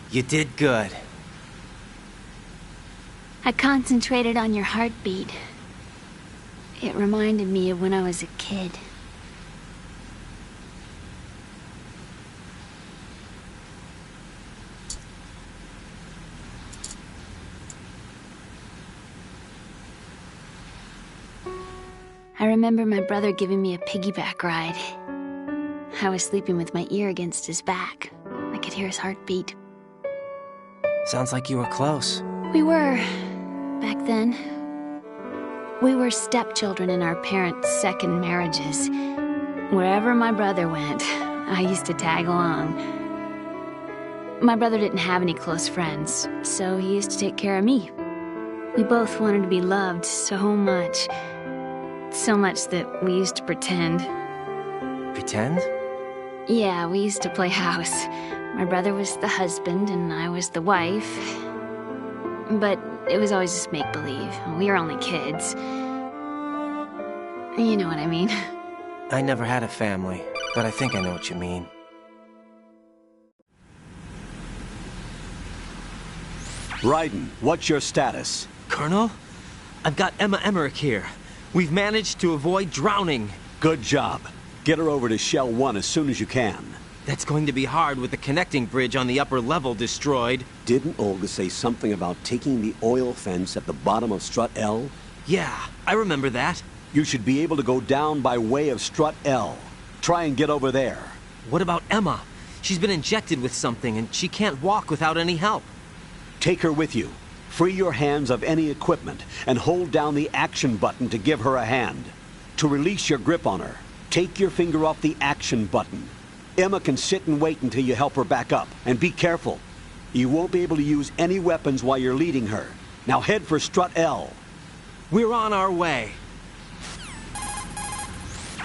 Speaker 1: You did good.
Speaker 12: I concentrated on your heartbeat. It reminded me of when I was a kid. I remember my brother giving me a piggyback ride. I was sleeping with my ear against his back. I could hear his heartbeat.
Speaker 1: Sounds like you were close.
Speaker 12: We were, back then. We were stepchildren in our parents' second marriages. Wherever my brother went, I used to tag along. My brother didn't have any close friends, so he used to take care of me. We both wanted to be loved so much. So much that we used to pretend.
Speaker 1: Pretend?
Speaker 12: Yeah, we used to play house. My brother was the husband and I was the wife. But it was always just make-believe. We were only kids. You know what I mean.
Speaker 1: I never had a family, but I think I know what you mean.
Speaker 3: Raiden, what's your status?
Speaker 1: Colonel? I've got Emma Emmerich here. We've managed to avoid drowning.
Speaker 3: Good job. Get her over to Shell 1 as soon as you can.
Speaker 1: That's going to be hard with the connecting bridge on the upper level destroyed.
Speaker 3: Didn't Olga say something about taking the oil fence at the bottom of Strut L?
Speaker 1: Yeah, I remember that.
Speaker 3: You should be able to go down by way of Strut L. Try and get over there.
Speaker 1: What about Emma? She's been injected with something and she can't walk without any help.
Speaker 3: Take her with you. Free your hands of any equipment and hold down the action button to give her a hand. To release your grip on her, take your finger off the action button. Emma can sit and wait until you help her back up. And be careful. You won't be able to use any weapons while you're leading her. Now head for Strut L.
Speaker 1: We're on our way.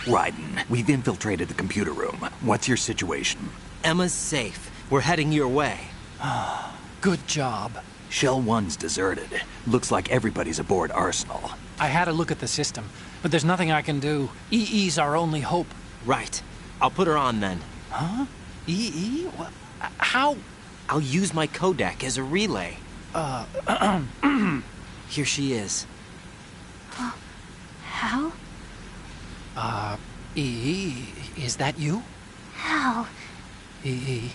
Speaker 5: Raiden, we've infiltrated the computer room. What's your situation?
Speaker 1: Emma's safe. We're heading your way.
Speaker 9: Good job.
Speaker 5: Shell 1's deserted. Looks like everybody's aboard Arsenal.
Speaker 9: I had a look at the system, but there's nothing I can do. EE's our only hope.
Speaker 1: Right. I'll put her on then.
Speaker 9: Huh? EE? What? How?
Speaker 1: I'll use my codec as a relay. Here she is.
Speaker 12: How?
Speaker 9: EE, is that you?
Speaker 12: How?
Speaker 9: EE.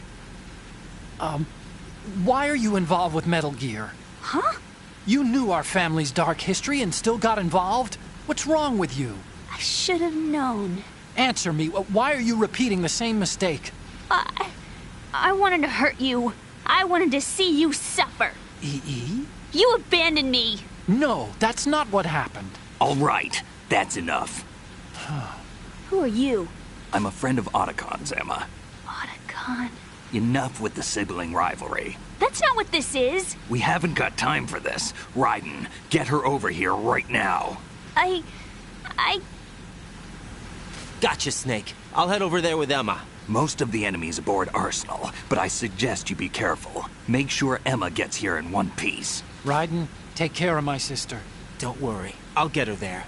Speaker 9: Why are you involved with Metal Gear?
Speaker 12: Huh?
Speaker 9: You knew our family's dark history and still got involved? What's wrong with you?
Speaker 12: I should have known.
Speaker 9: Answer me. Why are you repeating the same mistake?
Speaker 12: I wanted to hurt you. I wanted to see you suffer.
Speaker 9: EE?
Speaker 12: You abandoned me.
Speaker 9: No, that's not what happened.
Speaker 5: All right, that's enough.
Speaker 12: Who are you?
Speaker 5: I'm a friend of Otacon's, Emma.
Speaker 12: Otacon?
Speaker 5: Enough with the sibling rivalry.
Speaker 12: That's not what this is.
Speaker 5: We haven't got time for this. Raiden, get her over here right now.
Speaker 12: I...
Speaker 1: Gotcha, Snake. I'll head over there with Emma.
Speaker 5: Most of the enemy's aboard Arsenal, but I suggest you be careful. Make sure Emma gets here in one piece.
Speaker 9: Raiden, take care of my sister.
Speaker 1: Don't worry. I'll get her there.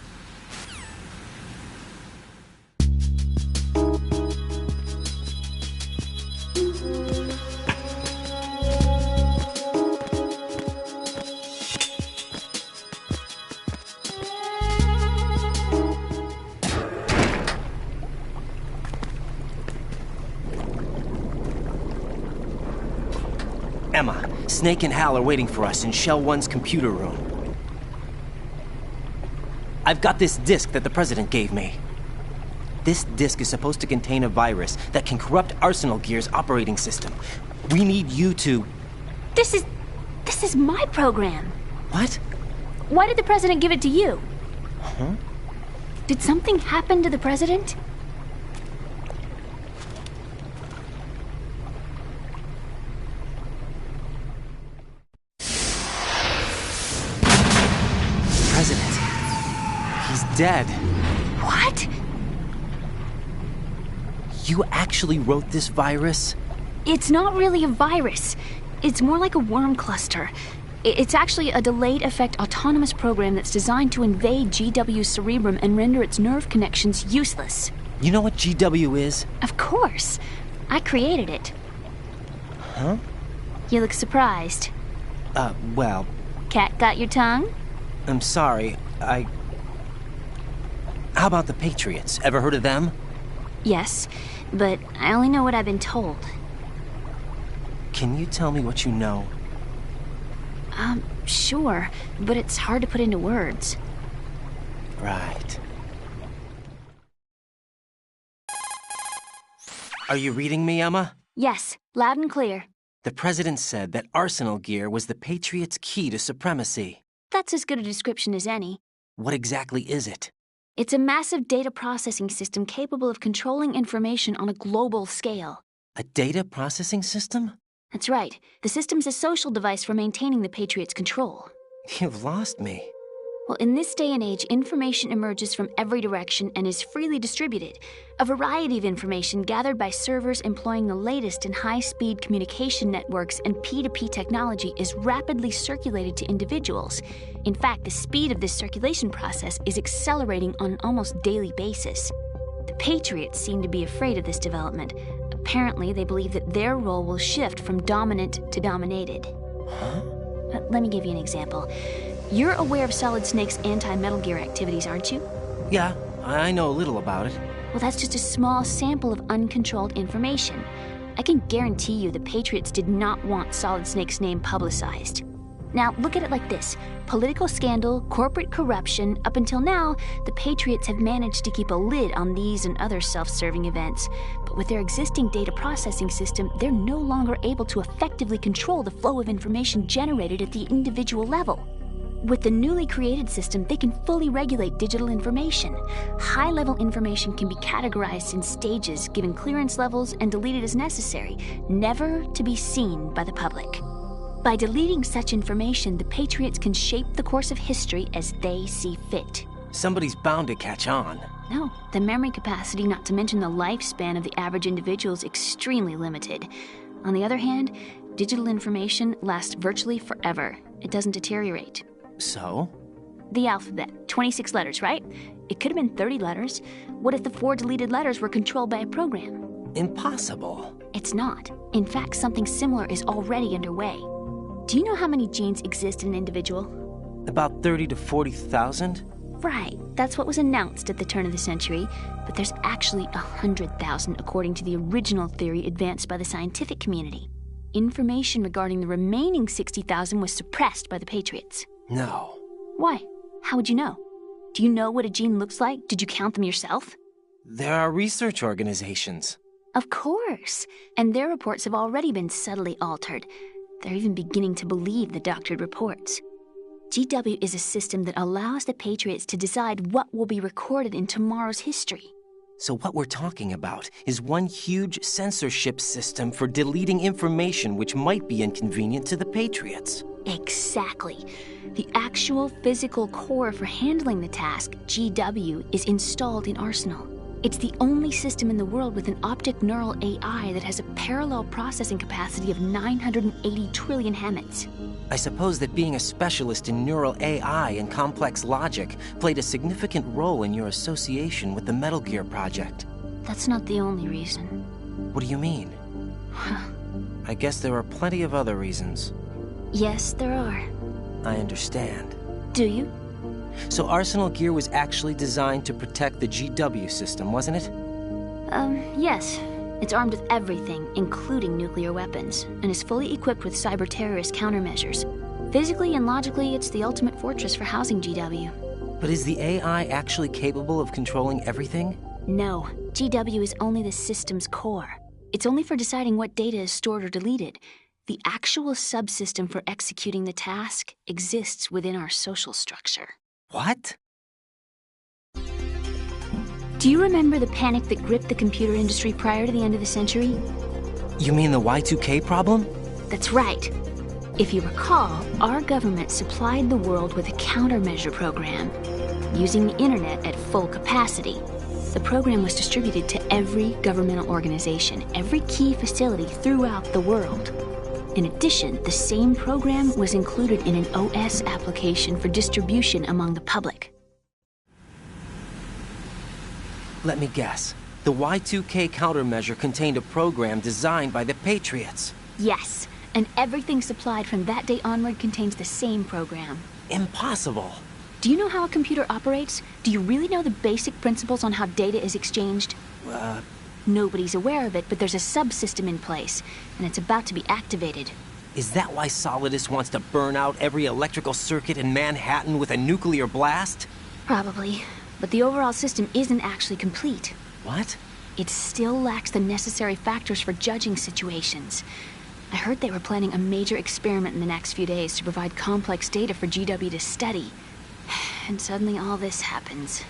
Speaker 1: Emma, Snake and Hal are waiting for us in Shell 1's computer room. I've got this disk that the President gave me. This disk is supposed to contain a virus that can corrupt Arsenal Gear's operating system. We need you to...
Speaker 12: This is my program.
Speaker 1: What?
Speaker 12: Why did the President give it to you?
Speaker 1: Huh?
Speaker 12: Did something happen to the President?
Speaker 1: President. He's dead.
Speaker 12: What?
Speaker 1: You actually wrote this virus?
Speaker 12: It's not really a virus. It's more like a worm cluster. It's actually a delayed effect autonomous program that's designed to invade GW's cerebrum and render its nerve connections useless.
Speaker 1: You know what GW is?
Speaker 12: Of course. I created it.
Speaker 1: Huh?
Speaker 12: You look surprised.
Speaker 1: Well...
Speaker 12: Cat got your tongue?
Speaker 1: I'm sorry, How about the Patriots? Ever heard of them?
Speaker 12: Yes, but I only know what I've been told.
Speaker 1: Can you tell me what you know?
Speaker 12: Sure, but it's hard to put into words.
Speaker 1: Right. Are you reading me, Emma?
Speaker 12: Yes, loud and clear.
Speaker 1: The President said that Arsenal Gear was the Patriots' key to supremacy.
Speaker 12: That's as good a description as any.
Speaker 1: What exactly is it?
Speaker 12: It's a massive data processing system capable of controlling information on a global scale.
Speaker 1: A data processing system?
Speaker 12: That's right. The system's a social device for maintaining the Patriots' control.
Speaker 1: You've lost me.
Speaker 12: Well, in this day and age, information emerges from every direction and is freely distributed. A variety of information gathered by servers employing the latest in high-speed communication networks and P2P technology is rapidly circulated to individuals. In fact, the speed of this circulation process is accelerating on an almost daily basis. The Patriots seem to be afraid of this development. Apparently, they believe that their role will shift from dominant to dominated.
Speaker 1: Huh?
Speaker 12: Let me give you an example. You're aware of Solid Snake's anti-Metal Gear activities, aren't you?
Speaker 1: Yeah, I know a little about it.
Speaker 12: Well, that's just a small sample of uncontrolled information. I can guarantee you the Patriots did not want Solid Snake's name publicized. Now, look at it like this. Political scandal, corporate corruption, up until now, the Patriots have managed to keep a lid on these and other self-serving events. But with their existing data processing system, they're no longer able to effectively control the flow of information generated at the individual level. With the newly created system, they can fully regulate digital information. High-level information can be categorized in stages, given clearance levels, and deleted as necessary, never to be seen by the public. By deleting such information, the Patriots can shape the course of history as they see fit.
Speaker 1: Somebody's bound to catch on.
Speaker 12: No, the memory capacity, not to mention the lifespan of the average individual, is extremely limited. On the other hand, digital information lasts virtually forever. It doesn't deteriorate.
Speaker 1: So?
Speaker 12: The alphabet. 26 letters, right? It could have been 30 letters. What if the 4 deleted letters were controlled by a program?
Speaker 1: Impossible.
Speaker 12: It's not. In fact, something similar is already underway. Do you know how many genes exist in an individual?
Speaker 1: About 30 to 40,000?
Speaker 12: Right. That's what was announced at the turn of the century. But there's actually 100,000 according to the original theory advanced by the scientific community. Information regarding the remaining 60,000 was suppressed by the Patriots.
Speaker 1: No.
Speaker 12: Why? How would you know? Do you know what a gene looks like? Did you count them yourself?
Speaker 1: There are research organizations.
Speaker 12: Of course. And their reports have already been subtly altered. They're even beginning to believe the doctored reports. GW is a system that allows the Patriots to decide what will be recorded in tomorrow's history.
Speaker 1: So what we're talking about is one huge censorship system for deleting information which might be inconvenient to the Patriots.
Speaker 12: Exactly. The actual physical core for handling the task, GW, is installed in Arsenal. It's the only system in the world with an optic neural AI that has a parallel processing capacity of 980 trillion Hammets.
Speaker 1: I suppose that being a specialist in neural AI and complex logic played a significant role in your association with the Metal Gear project.
Speaker 12: That's not the only reason.
Speaker 1: What do you mean? I guess there are plenty of other reasons.
Speaker 12: Yes, there are.
Speaker 1: I understand.
Speaker 12: Do you?
Speaker 1: So Arsenal Gear was actually designed to protect the GW system, wasn't it?
Speaker 12: Yes. It's armed with everything, including nuclear weapons, and is fully equipped with cyber-terrorist countermeasures. Physically and logically, it's the ultimate fortress for housing GW.
Speaker 1: But is the AI actually capable of controlling everything?
Speaker 12: No, GW is only the system's core. It's only for deciding what data is stored or deleted. The actual subsystem for executing the task exists within our social structure.
Speaker 1: What?
Speaker 12: Do you remember the panic that gripped the computer industry prior to the end of the century?
Speaker 1: You mean the Y2K problem?
Speaker 12: That's right. If you recall, our government supplied the world with a countermeasure program, using the internet at full capacity. The program was distributed to every governmental organization, every key facility throughout the world. In addition, the same program was included in an OS application for distribution among the public.
Speaker 1: Let me guess. The Y2K countermeasure contained a program designed by the Patriots.
Speaker 12: Yes, and everything supplied from that day onward contains the same program.
Speaker 1: Impossible.
Speaker 12: Do you know how a computer operates? Do you really know the basic principles on how data is exchanged? Nobody's aware of it, but there's a subsystem in place, and it's about to be activated.
Speaker 1: Is that why Solidus wants to burn out every electrical circuit in Manhattan with a nuclear blast?
Speaker 12: Probably. But the overall system isn't actually complete.
Speaker 1: What?
Speaker 12: It still lacks the necessary factors for judging situations. I heard they were planning a major experiment in the next few days to provide complex data for GW to study. And suddenly all this happens.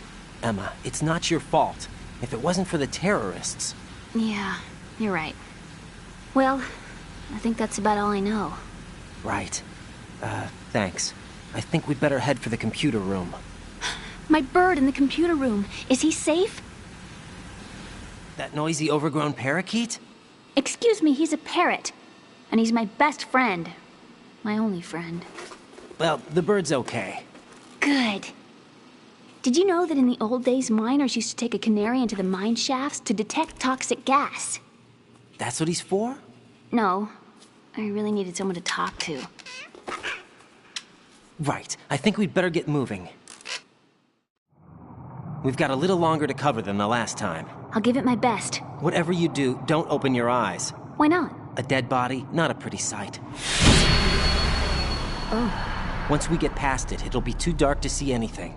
Speaker 1: Emma, it's not your fault. If it wasn't for the terrorists...
Speaker 12: Yeah, you're right. Well, I think that's about all I know.
Speaker 1: Right. Thanks. I think we'd better head for the computer room.
Speaker 12: My bird in the computer room. Is he safe?
Speaker 1: That noisy, overgrown parakeet?
Speaker 12: Excuse me, he's a parrot. And he's my best friend. My only friend.
Speaker 1: Well, the bird's okay.
Speaker 12: Good. Did you know that in the old days, miners used to take a canary into the mine shafts to detect toxic gas?
Speaker 1: That's what he's for?
Speaker 12: No. I really needed someone to talk to.
Speaker 1: Right. I think we'd better get moving. We've got a little longer to cover than the last time.
Speaker 12: I'll give it my best.
Speaker 1: Whatever you do, don't open your eyes.
Speaker 12: Why not?
Speaker 1: A dead body, not a pretty sight.
Speaker 12: Oh.
Speaker 1: Once we get past it, it'll be too dark to see anything.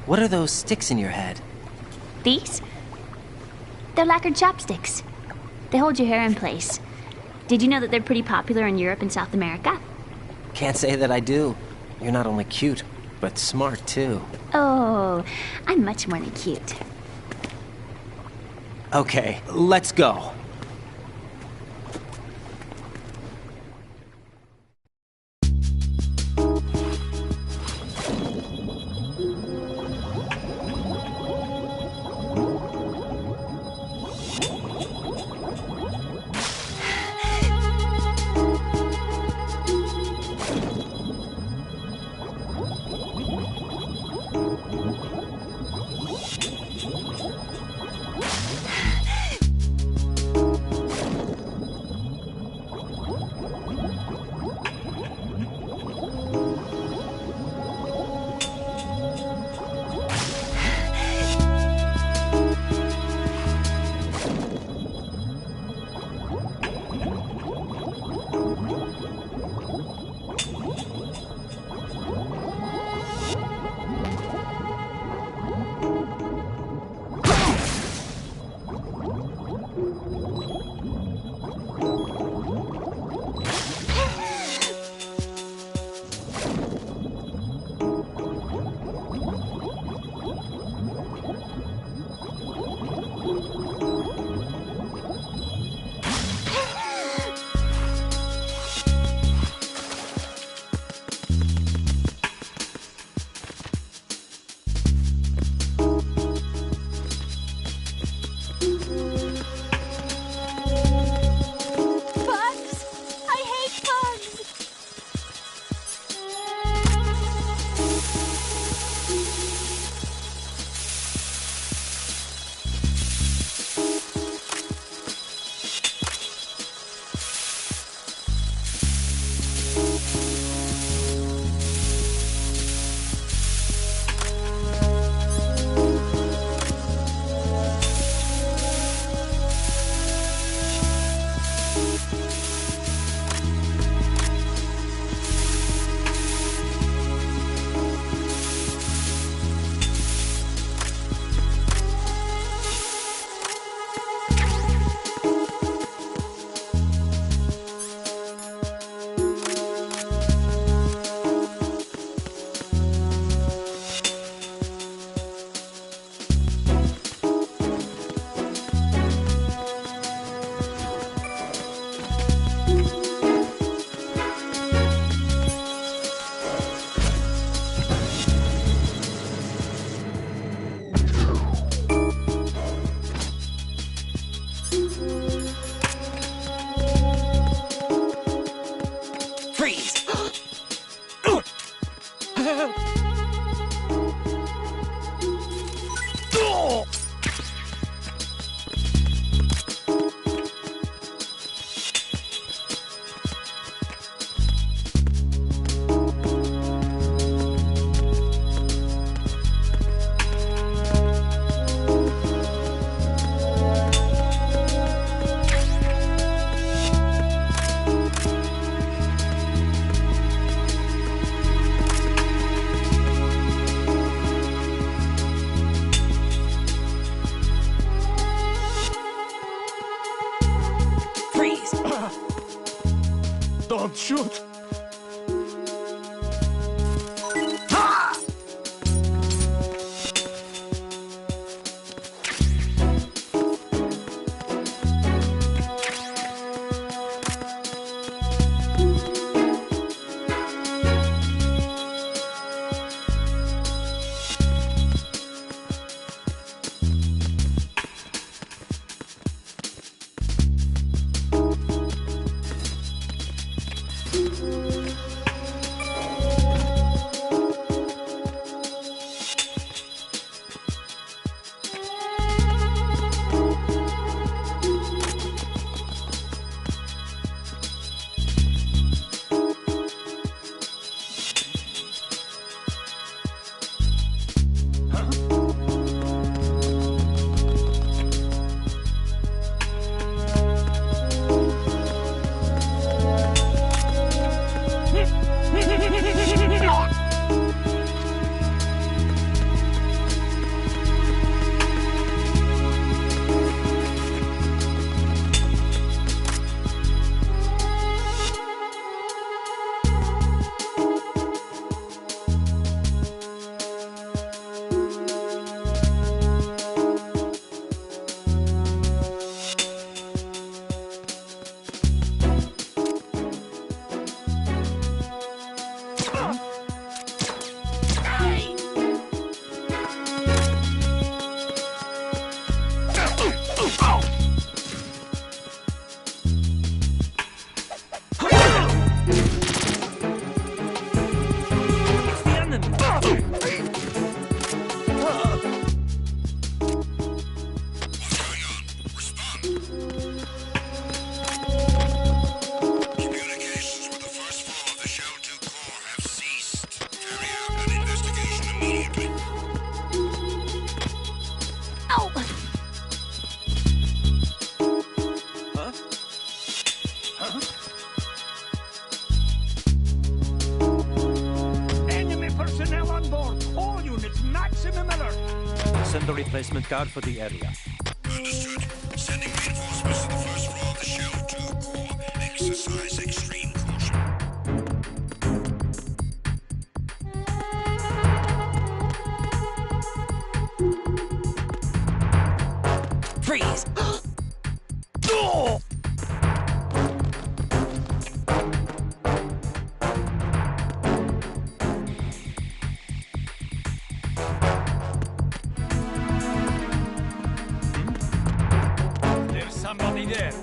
Speaker 1: What are those sticks in your head?
Speaker 12: These? They're lacquered chopsticks. They hold your hair in place. Did you know that they're pretty popular in Europe and South America?
Speaker 1: Can't say that I do. You're not only cute, but smart too.
Speaker 12: Oh, I'm much more than cute.
Speaker 1: Okay, let's go.
Speaker 13: Don't shoot!
Speaker 1: Send the replacement guard for the area.
Speaker 2: Understood. Sending reinforcements to the first floor of the Shell 2 core. Exercise extreme caution.
Speaker 1: Freeze!
Speaker 13: There's somebody there.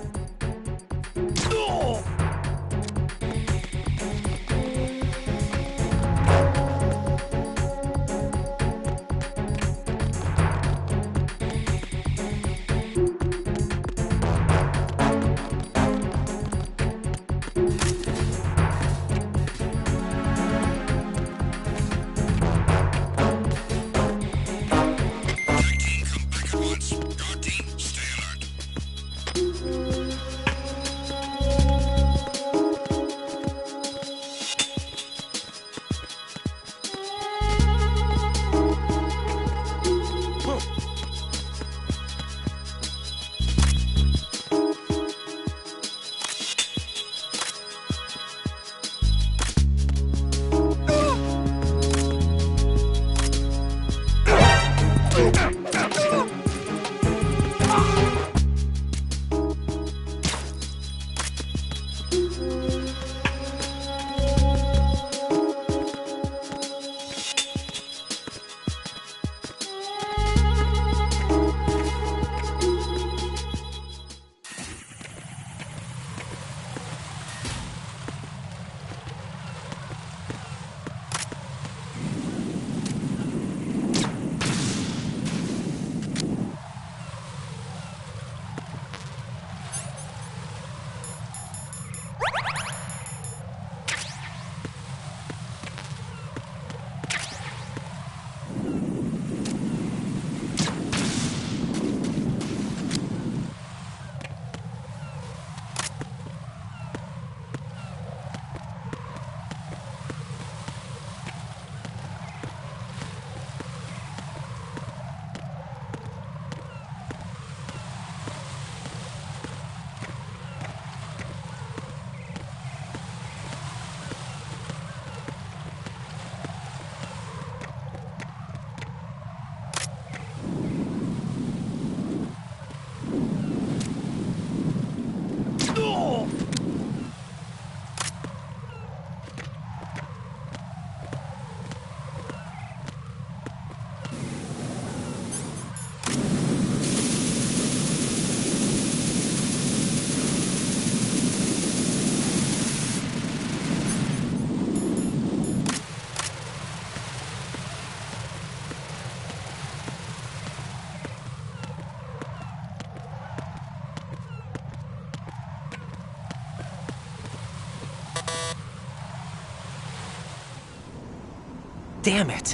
Speaker 1: Damn it.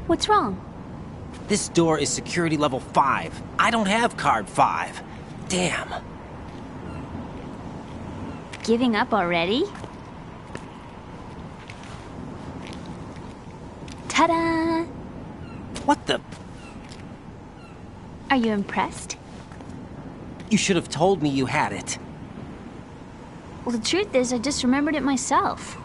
Speaker 12: What's wrong?
Speaker 1: This door is security level 5. I don't have card 5. Damn.
Speaker 12: Giving up already? Ta-da!
Speaker 1: What the?
Speaker 12: Are you impressed?
Speaker 1: You should have told me you had it.
Speaker 12: Well, the truth is, I just remembered it myself.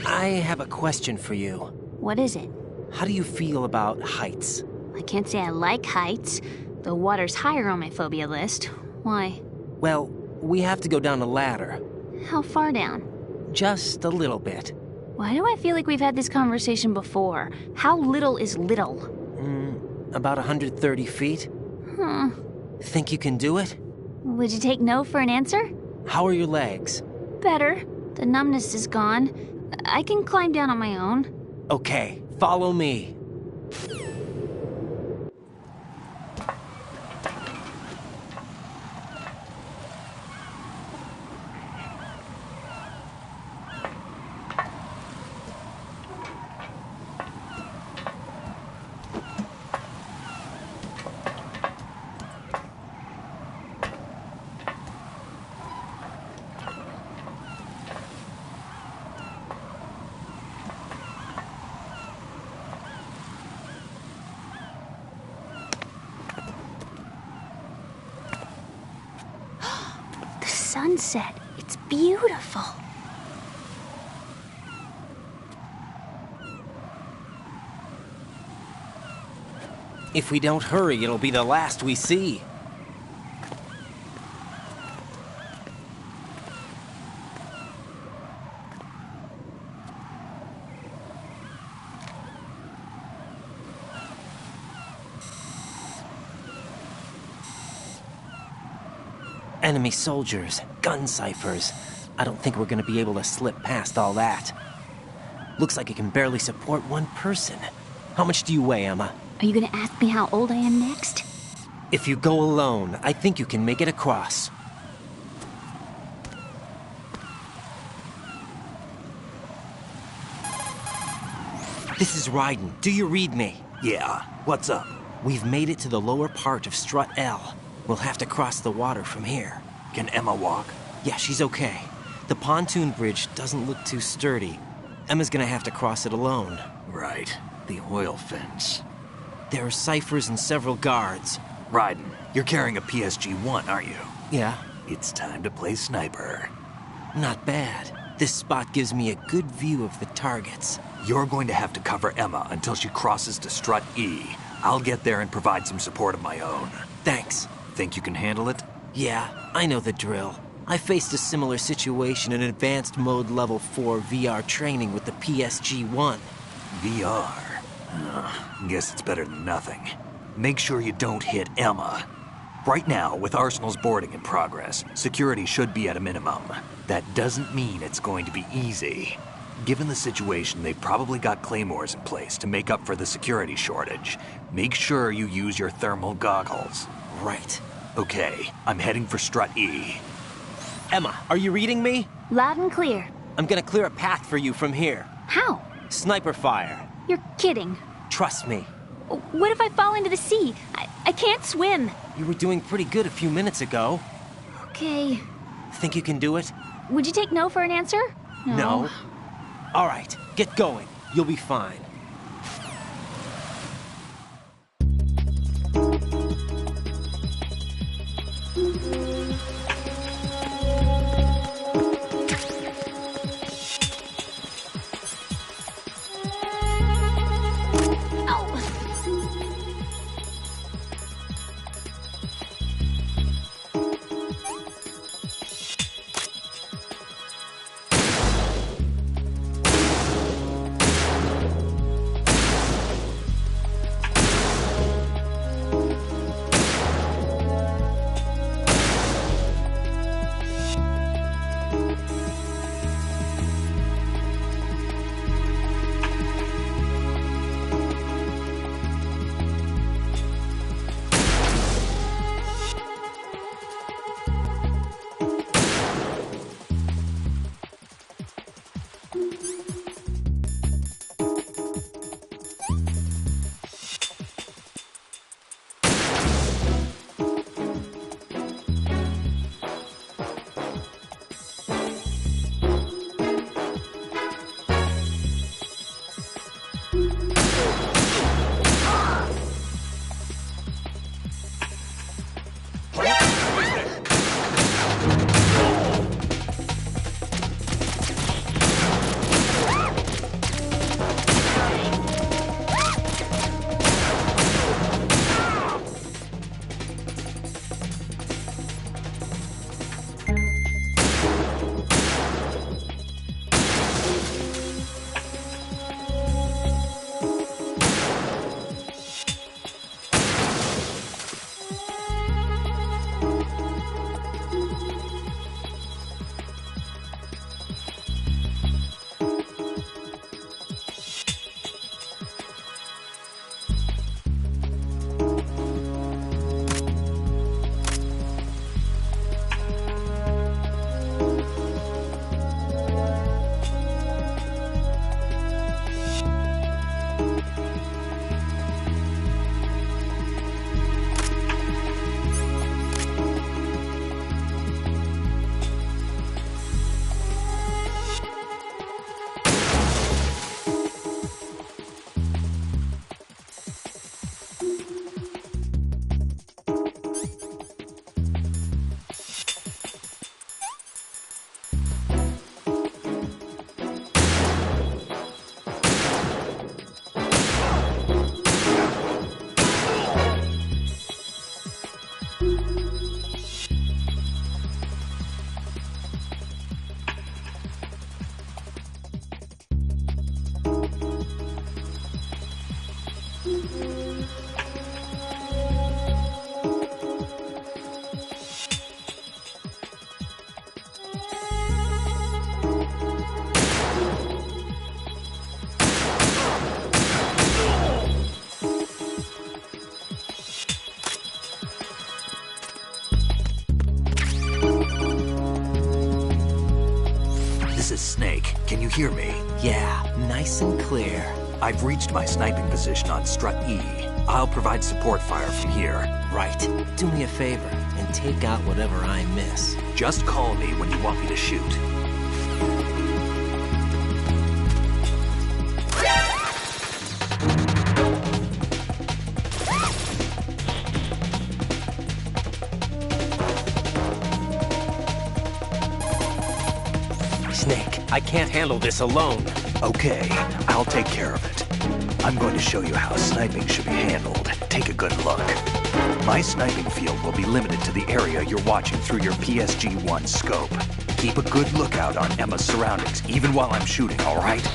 Speaker 1: I have a question for you.
Speaker 12: What is it?
Speaker 1: How do you feel about heights?
Speaker 12: I can't say I like heights. The water's higher on my phobia list. Why?
Speaker 1: Well, we have to go down a ladder.
Speaker 12: How far down?
Speaker 1: Just a little bit.
Speaker 12: Why do I feel like we've had this conversation before? How little is little?
Speaker 1: About 130 feet. Think you can do it?
Speaker 12: Would you take no for an answer?
Speaker 1: How are your legs?
Speaker 12: Better. The numbness is gone. I can climb down on my own.
Speaker 1: Okay, follow me.
Speaker 12: Sunset. It's beautiful.
Speaker 1: If we don't hurry, it'll be the last we see. Enemy soldiers, gun ciphers. I don't think we're gonna be able to slip past all that. Looks like it can barely support one person. How much do you weigh, Emma?
Speaker 12: Are you gonna ask me how old I am next?
Speaker 1: If you go alone, I think you can make it across. This is Raiden. Do you read me?
Speaker 5: Yeah, what's up?
Speaker 1: We've made it to the lower part of Strut L. We'll have to cross the water from here.
Speaker 5: Can Emma walk?
Speaker 1: Yeah, she's okay. The pontoon bridge doesn't look too sturdy. Emma's gonna have to cross it alone.
Speaker 5: Right. The oil fence.
Speaker 1: There are ciphers and several guards.
Speaker 5: Raiden, you're carrying a PSG-1, aren't you?
Speaker 1: Yeah.
Speaker 5: It's time to play sniper.
Speaker 1: Not bad. This spot gives me a good view of the targets.
Speaker 5: You're going to have to cover Emma until she crosses to Strut E. I'll get there and provide some support of my own.
Speaker 1: Thanks.
Speaker 5: Think you can handle it?
Speaker 1: Yeah, I know the drill. I faced a similar situation in advanced mode level 4 VR training with the PSG-1.
Speaker 5: VR? Guess it's better than nothing. Make sure you don't hit Emma. Right now, with Arsenal's boarding in progress, security should be at a minimum. That doesn't mean it's going to be easy. Given the situation, they've probably got claymores in place to make up for the security shortage. Make sure you use your thermal goggles.
Speaker 1: Right.
Speaker 5: Okay, I'm heading for Strut E.
Speaker 1: Emma, are you reading me?
Speaker 12: Loud and clear.
Speaker 1: I'm gonna clear a path for you from here.
Speaker 12: How?
Speaker 1: Sniper fire.
Speaker 12: You're kidding.
Speaker 1: Trust me.
Speaker 12: What if I fall into the sea? I can't swim.
Speaker 1: You were doing pretty good a few minutes ago.
Speaker 12: Okay.
Speaker 1: Think you can do it?
Speaker 12: Would you take no for an answer?
Speaker 1: No. All right, get going. You'll be fine.
Speaker 5: This is Snake. Can you hear me?
Speaker 1: Yeah, nice and clear.
Speaker 5: I've reached my sniping position on Strut E. I'll provide support fire from here.
Speaker 1: Right. Do me a favor and take out whatever I miss.
Speaker 5: Just call me when you want me to shoot.
Speaker 1: Snake, I can't handle this alone.
Speaker 5: Okay, I'll take care of it. I'm going to show you how sniping should be handled. Take a good look. My sniping field will be limited to the area you're watching through your PSG-1 scope. Keep a good lookout on Emma's surroundings, even while I'm shooting, all right?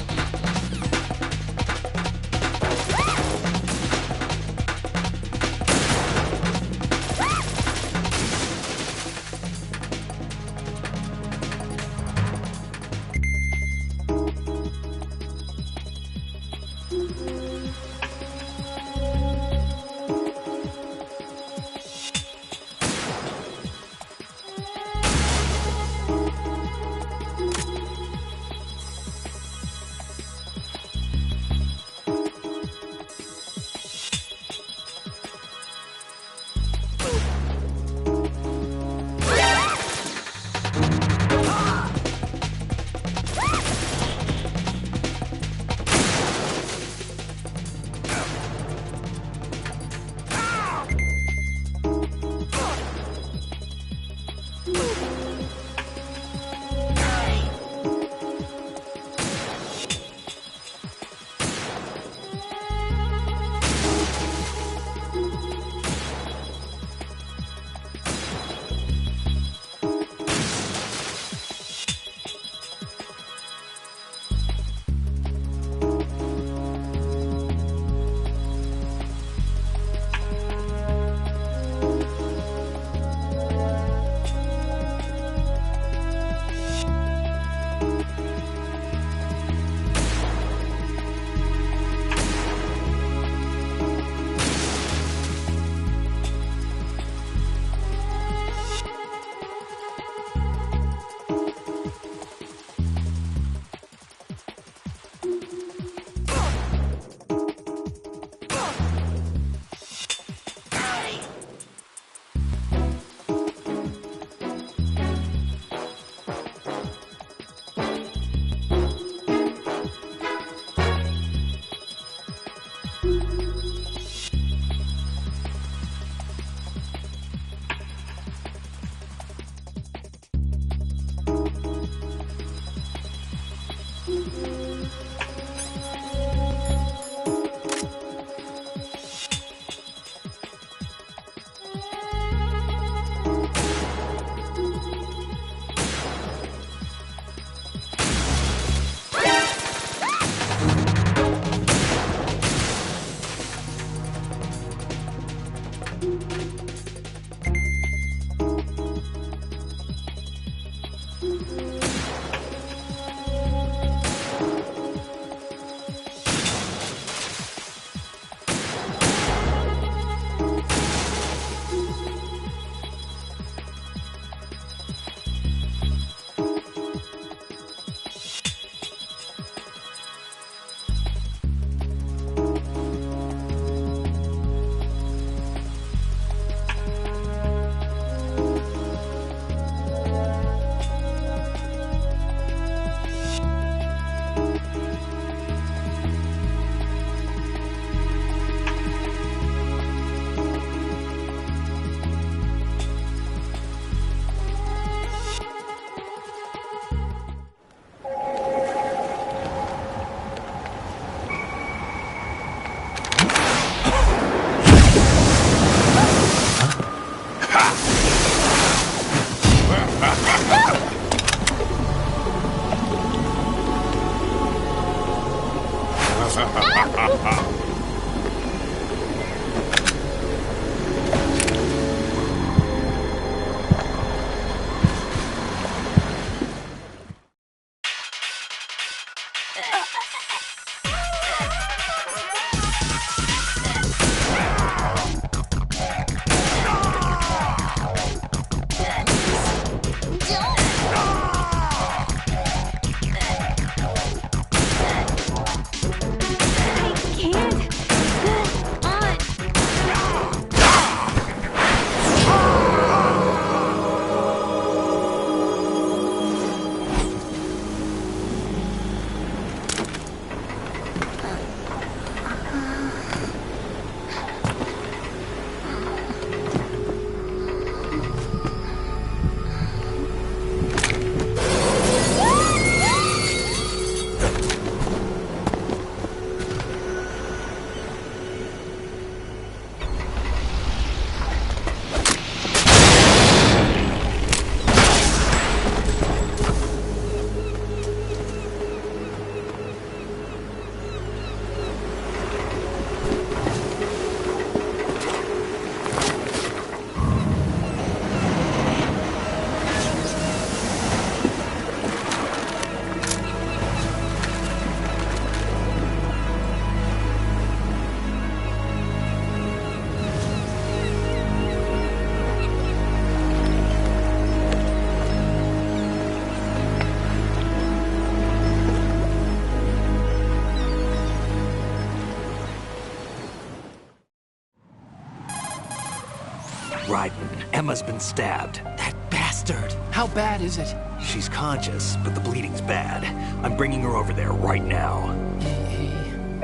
Speaker 5: Raiden, Emma's been stabbed.
Speaker 1: That bastard!
Speaker 9: How bad is it?
Speaker 5: She's conscious, but the bleeding's bad. I'm bringing her over there right now.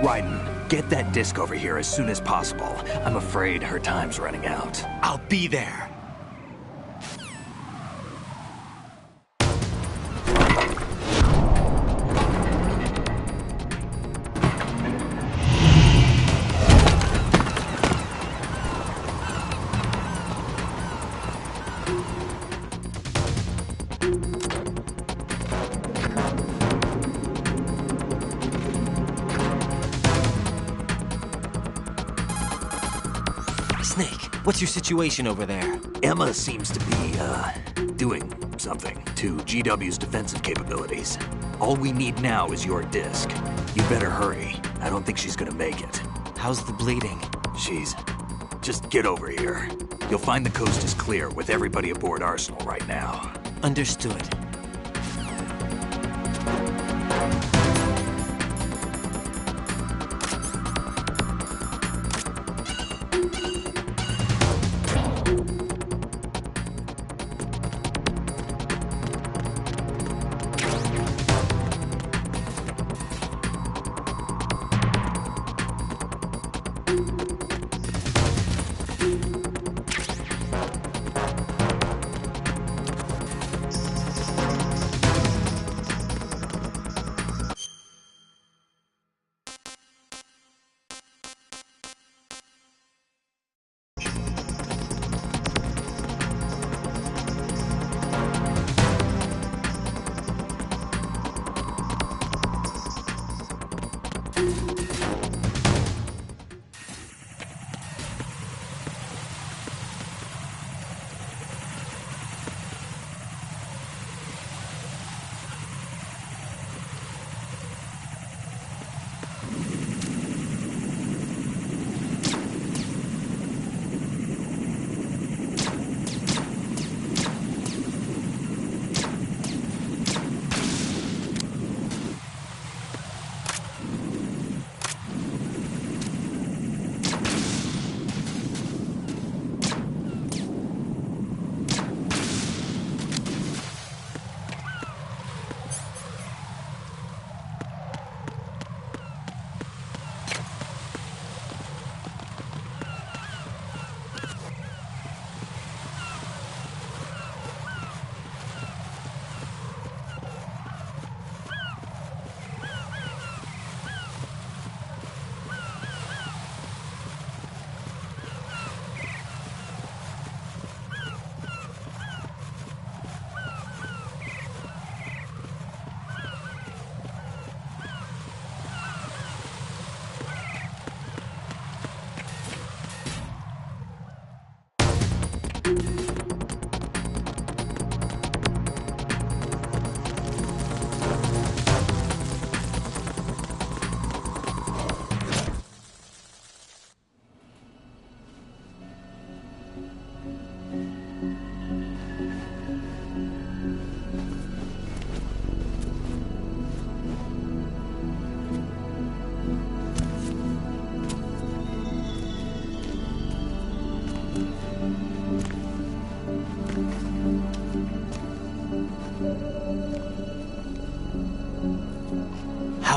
Speaker 5: Raiden, get that disc over here as soon as possible. I'm afraid her time's running out.
Speaker 1: I'll be there. Snake, what's your situation over there?
Speaker 5: Emma seems to be, doing something to GW's defensive capabilities. All we need now is your disc. You better hurry. I don't think she's gonna make it.
Speaker 1: How's the bleeding?
Speaker 5: Just get over here. You'll find the coast is clear with everybody aboard Arsenal right now.
Speaker 1: Understood.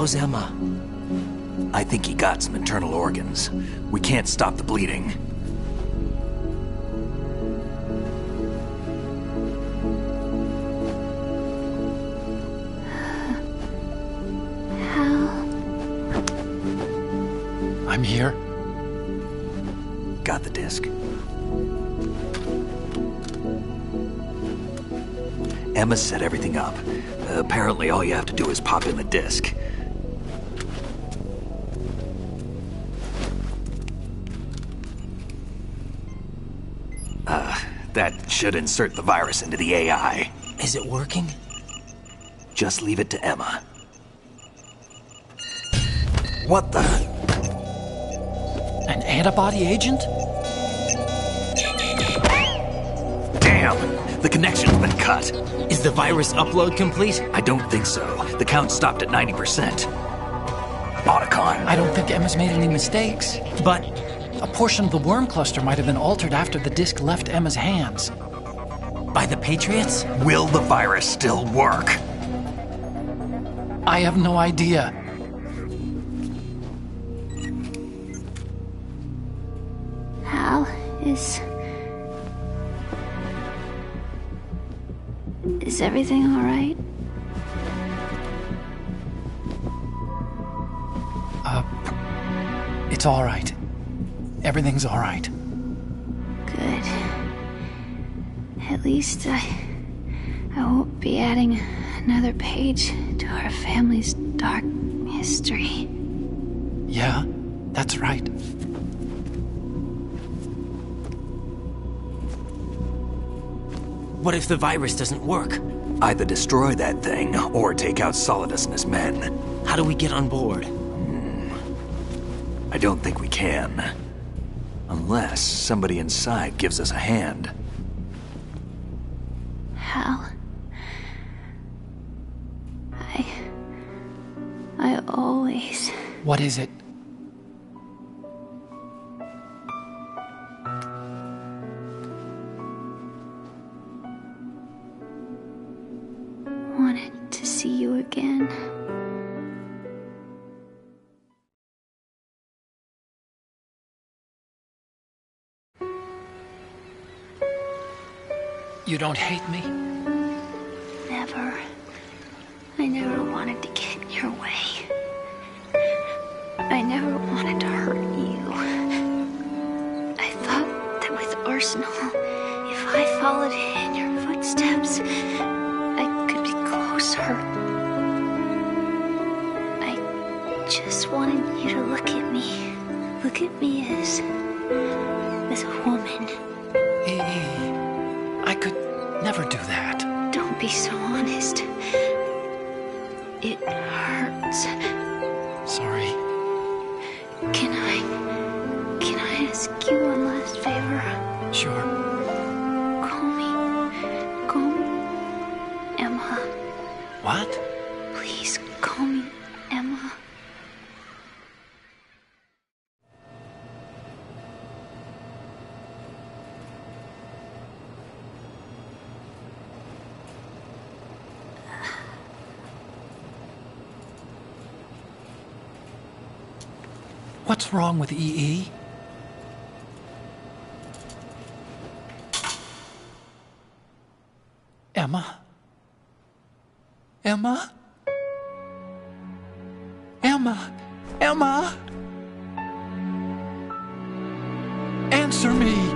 Speaker 1: How's Emma?
Speaker 5: I think he got some internal organs. We can't stop the bleeding.
Speaker 12: How?
Speaker 9: I'm here.
Speaker 5: Got the disc. Emma set everything up. Apparently all you have to do is pop in the disc. That should insert the virus into the AI.
Speaker 1: Is it working?
Speaker 5: Just leave it to Emma. What the?
Speaker 9: An antibody agent?
Speaker 5: Damn! The connection's been cut.
Speaker 1: Is the virus upload complete?
Speaker 5: I don't think so. The count stopped at 90%. Otacon.
Speaker 9: I don't think Emma's made any mistakes.
Speaker 1: But
Speaker 9: A portion of the worm cluster might have been altered after the disc left Emma's hands.
Speaker 1: By the Patriots?
Speaker 5: Will the virus still work?
Speaker 9: I have no idea.
Speaker 12: Hal, is everything all right?
Speaker 9: It's all right. Everything's all right.
Speaker 12: Good. At least I won't be adding another page to our family's dark history.
Speaker 9: Yeah, that's right.
Speaker 1: What if the virus doesn't work?
Speaker 5: Either destroy that thing, or take out Solidus and his men.
Speaker 1: How do we get on board?
Speaker 5: I don't think we can. Unless somebody inside gives us a hand.
Speaker 12: Hal, I always...
Speaker 9: What is it?
Speaker 12: wanted to see you again.
Speaker 9: You don't hate me?
Speaker 12: Never. I never wanted to get in your way. I never wanted to hurt you. I thought that with Arsenal, if I followed in your footsteps, I could be closer. I just wanted you to look at me. Look at me as a woman.
Speaker 9: I could never do that.
Speaker 12: Don't be so honest. It hurts.
Speaker 9: Sorry.
Speaker 12: Can I ask you one last favor?
Speaker 9: Sure.
Speaker 12: Call me Emma.
Speaker 9: What?
Speaker 12: Please call me Emma.
Speaker 9: What's wrong with EE? Emma? Emma? Emma? Emma? Answer me!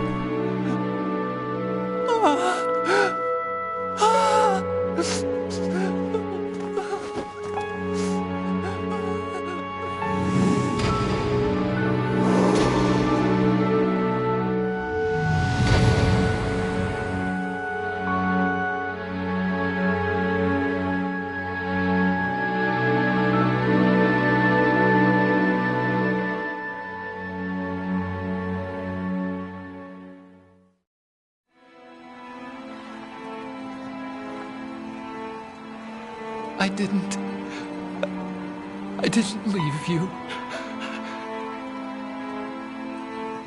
Speaker 9: I didn't leave you.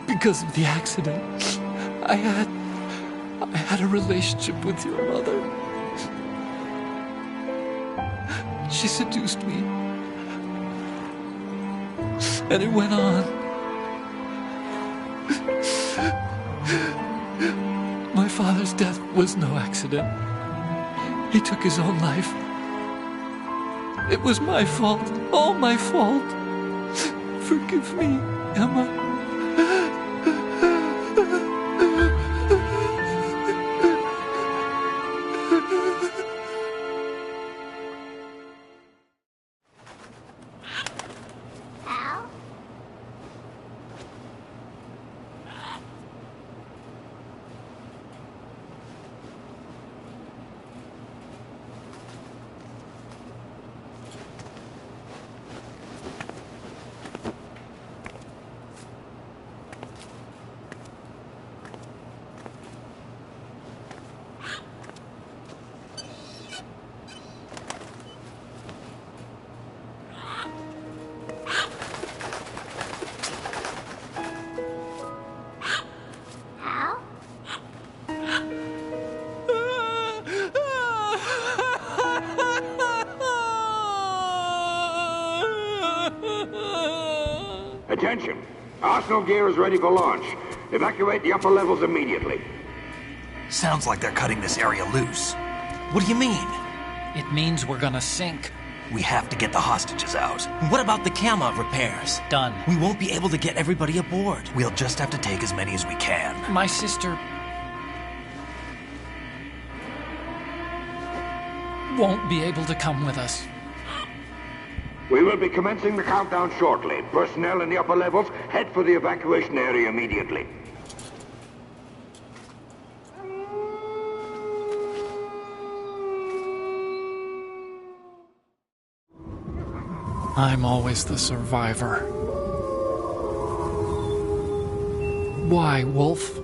Speaker 9: Because of the accident, I had a relationship with your mother. She seduced me. And it went on. My father's death was no accident. He took his own life. It was my fault, all my fault. Forgive me, Emma.
Speaker 13: Attention! Arsenal gear is ready for launch. Evacuate the upper levels immediately.
Speaker 5: Sounds like they're cutting this area loose.
Speaker 1: What do you mean?
Speaker 9: It means we're gonna sink.
Speaker 5: We have to get the hostages out.
Speaker 1: What about the camo repairs?
Speaker 9: Done.
Speaker 1: We won't be able to get everybody aboard.
Speaker 5: We'll just have to take as many as we can.
Speaker 9: My sister won't be able to come with us.
Speaker 13: We will be commencing the countdown shortly. Personnel in the upper levels, head for the evacuation area immediately.
Speaker 9: I'm always the survivor. Why, Wolf?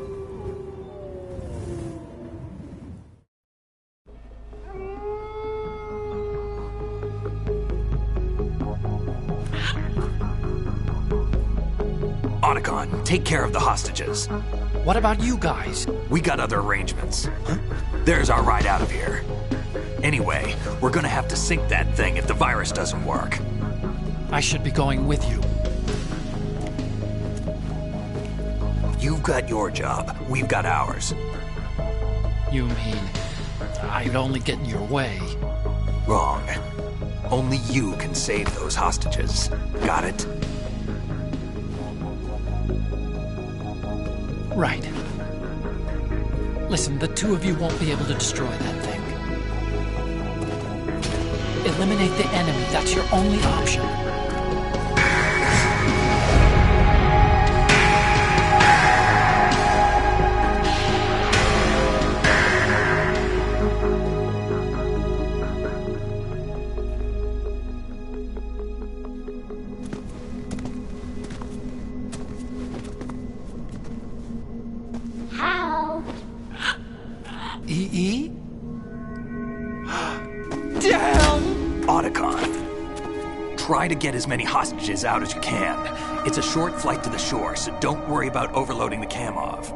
Speaker 5: Otacon, take care of the hostages.
Speaker 9: What about you guys?
Speaker 5: We got other arrangements. There's our ride out of here. Anyway, we're gonna have to sink that thing if the virus doesn't work.
Speaker 9: I should be going with you.
Speaker 5: You've got your job. We've got ours.
Speaker 9: You mean I'd only get in your way?
Speaker 5: Wrong. Only you can save those hostages. Got it?
Speaker 9: Right. Listen, the two of you won't be able to destroy that thing. Eliminate the enemy. That's your only option. E? Damn!
Speaker 5: Otacon, try to get as many hostages out as you can. It's a short flight to the shore, so don't worry about overloading the Kamov.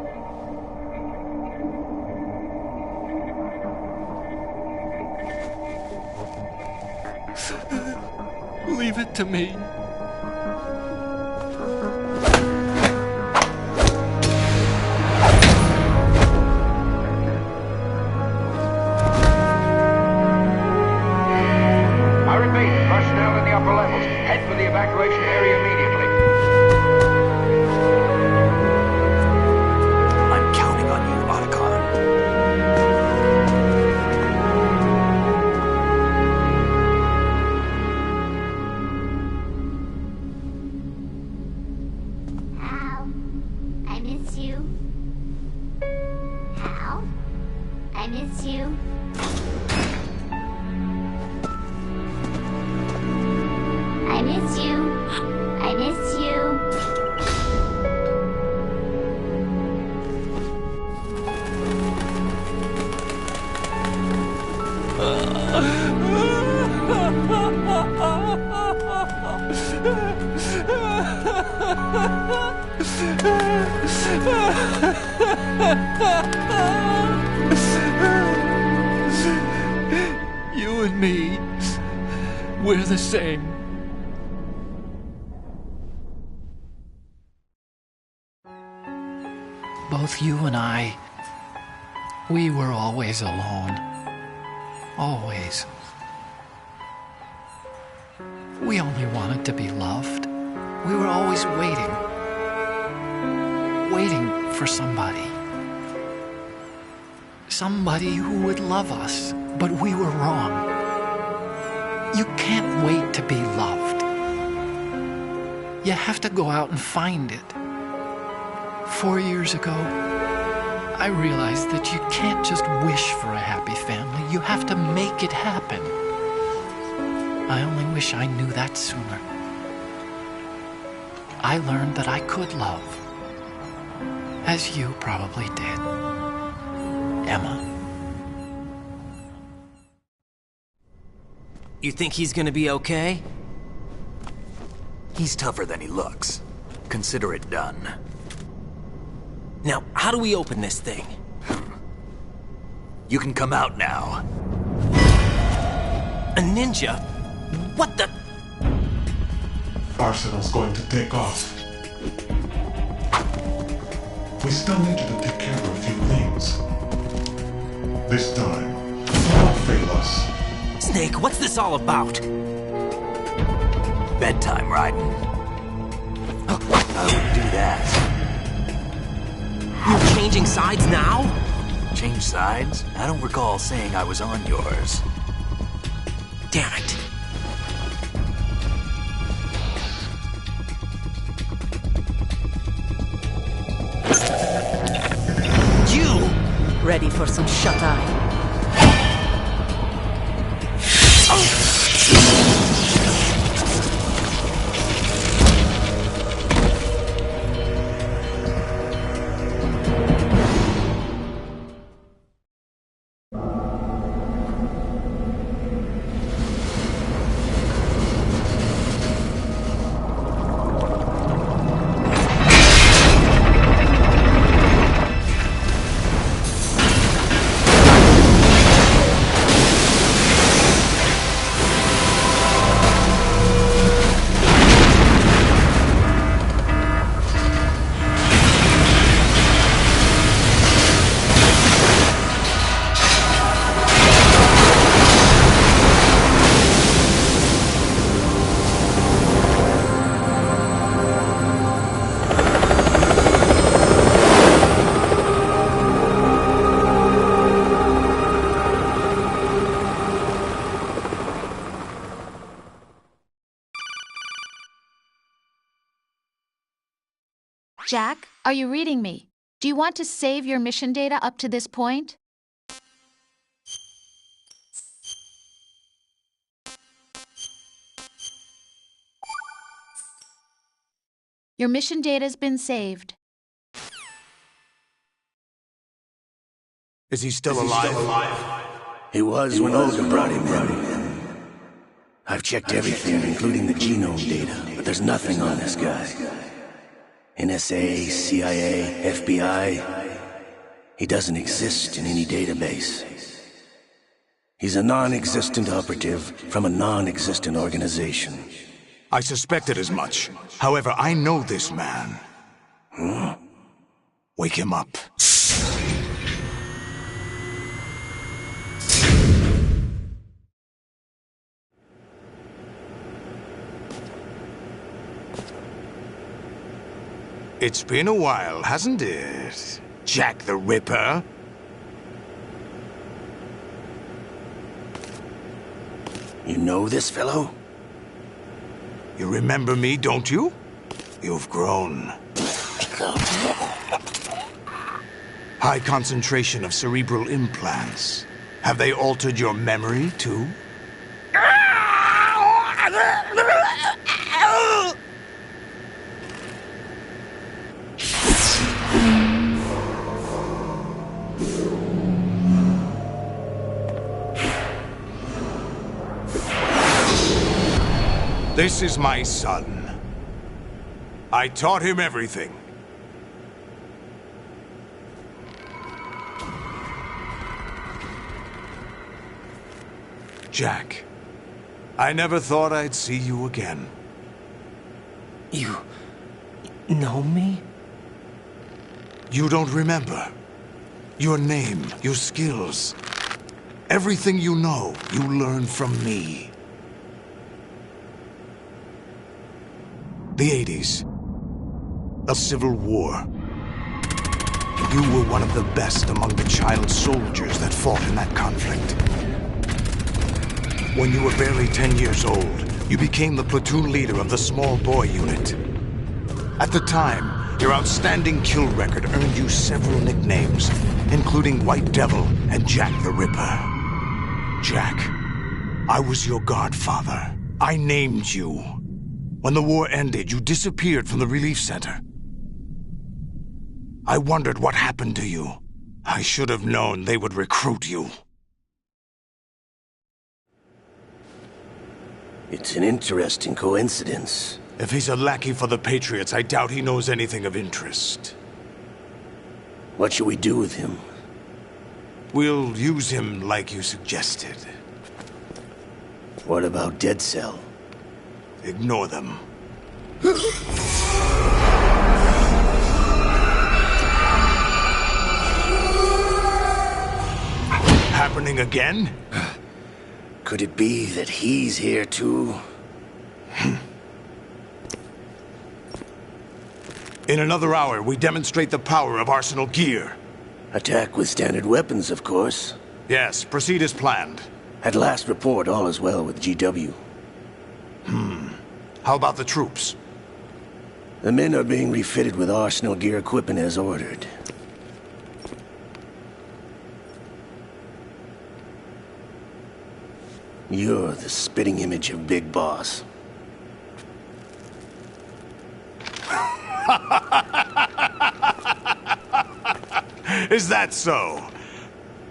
Speaker 9: Leave it to me.
Speaker 13: Evacuation area immediately.
Speaker 5: I'm counting on you, Otacon.
Speaker 14: Hal, I miss you. Hal, I miss you. I miss you. I miss you.
Speaker 9: You and me, we're the same. Both you and I, we were always alone. Always. We only wanted to be loved. We were always waiting. Waiting for somebody. Somebody who would love us, but we were wrong. You can't wait to be loved. You have to go out and find it. 4 years ago, I realized that you can't just wish for a happy family. You have to make it happen. I only wish I knew that sooner. I learned that I could love, as you probably did, Emma.
Speaker 1: You think he's gonna be okay?
Speaker 5: He's tougher than he looks. Consider it done.
Speaker 1: Now, how do we open this thing?
Speaker 5: You can come out now.
Speaker 1: A ninja? What the?
Speaker 10: Arsenal's going to take off.
Speaker 15: we still needed to take care of a few things. This time, don't fail us.
Speaker 1: Snake, what's this all about?
Speaker 5: Bedtime, Raiden. I wouldn't do that.
Speaker 1: You're changing sides now?
Speaker 5: Change sides? I don't recall saying I was on yours.
Speaker 1: Damn it. You!
Speaker 4: Ready for some shut-eye?
Speaker 8: Jack, are you reading me? Do you want to save your mission data up to this point? Your mission data's been saved.
Speaker 7: Is he still alive? He was when Olga brought him in. I've checked everything, including the genome data, but there's nothing on this guy. NSA, CIA, FBI. He doesn't exist in any database. He's a non-existent operative from a non-existent organization.
Speaker 11: I suspected as much. However, I know this man. Wake him up. It's been a while, hasn't it? Jack the Ripper?
Speaker 7: You know this fellow?
Speaker 11: You remember me, don't you? You've grown. High concentration of cerebral implants. Have they altered your memory, too? This is my son. I taught him everything. Jack, I never thought I'd see you again.
Speaker 1: You know me?
Speaker 11: You don't remember. Your name, your skills. Everything you know, you learned from me. The 80s. A civil war. You were one of the best among the child soldiers that fought in that conflict. When you were barely 10 years old, you became the platoon leader of the small boy unit. At the time, your outstanding kill record earned you several nicknames, including White Devil and Jack the Ripper. Jack, I was your godfather. I named you. When the war ended, you disappeared from the relief center. I wondered what happened to you. I should have known they would recruit you.
Speaker 7: It's an interesting coincidence.
Speaker 11: If he's a lackey for the Patriots, I doubt he knows anything of interest.
Speaker 7: What should we do with him?
Speaker 11: We'll use him like you suggested.
Speaker 7: What about Dead Cell?
Speaker 11: Ignore them. happening again?
Speaker 7: Could it be that he's here too?
Speaker 11: In another hour, we demonstrate the power of Arsenal gear.
Speaker 7: Attack with standard weapons, of course.
Speaker 11: Yes, proceed as planned.
Speaker 7: At last report, all is well with GW.
Speaker 11: How about the troops?
Speaker 7: The men are being refitted with Arsenal gear equipment as ordered. You're the spitting image of Big Boss.
Speaker 11: Is that so?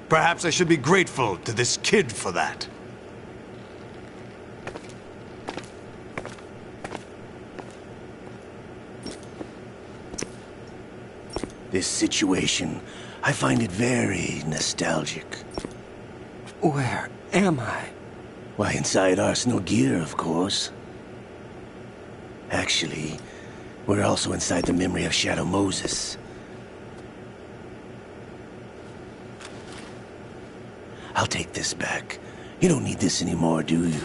Speaker 11: Perhaps I should be grateful to this kid for that.
Speaker 7: This situation, I find it very nostalgic.
Speaker 1: Where am I?
Speaker 7: Why, inside Arsenal gear, of course. Actually, we're also inside the memory of Shadow Moses. I'll take this back. You don't need this anymore, do you?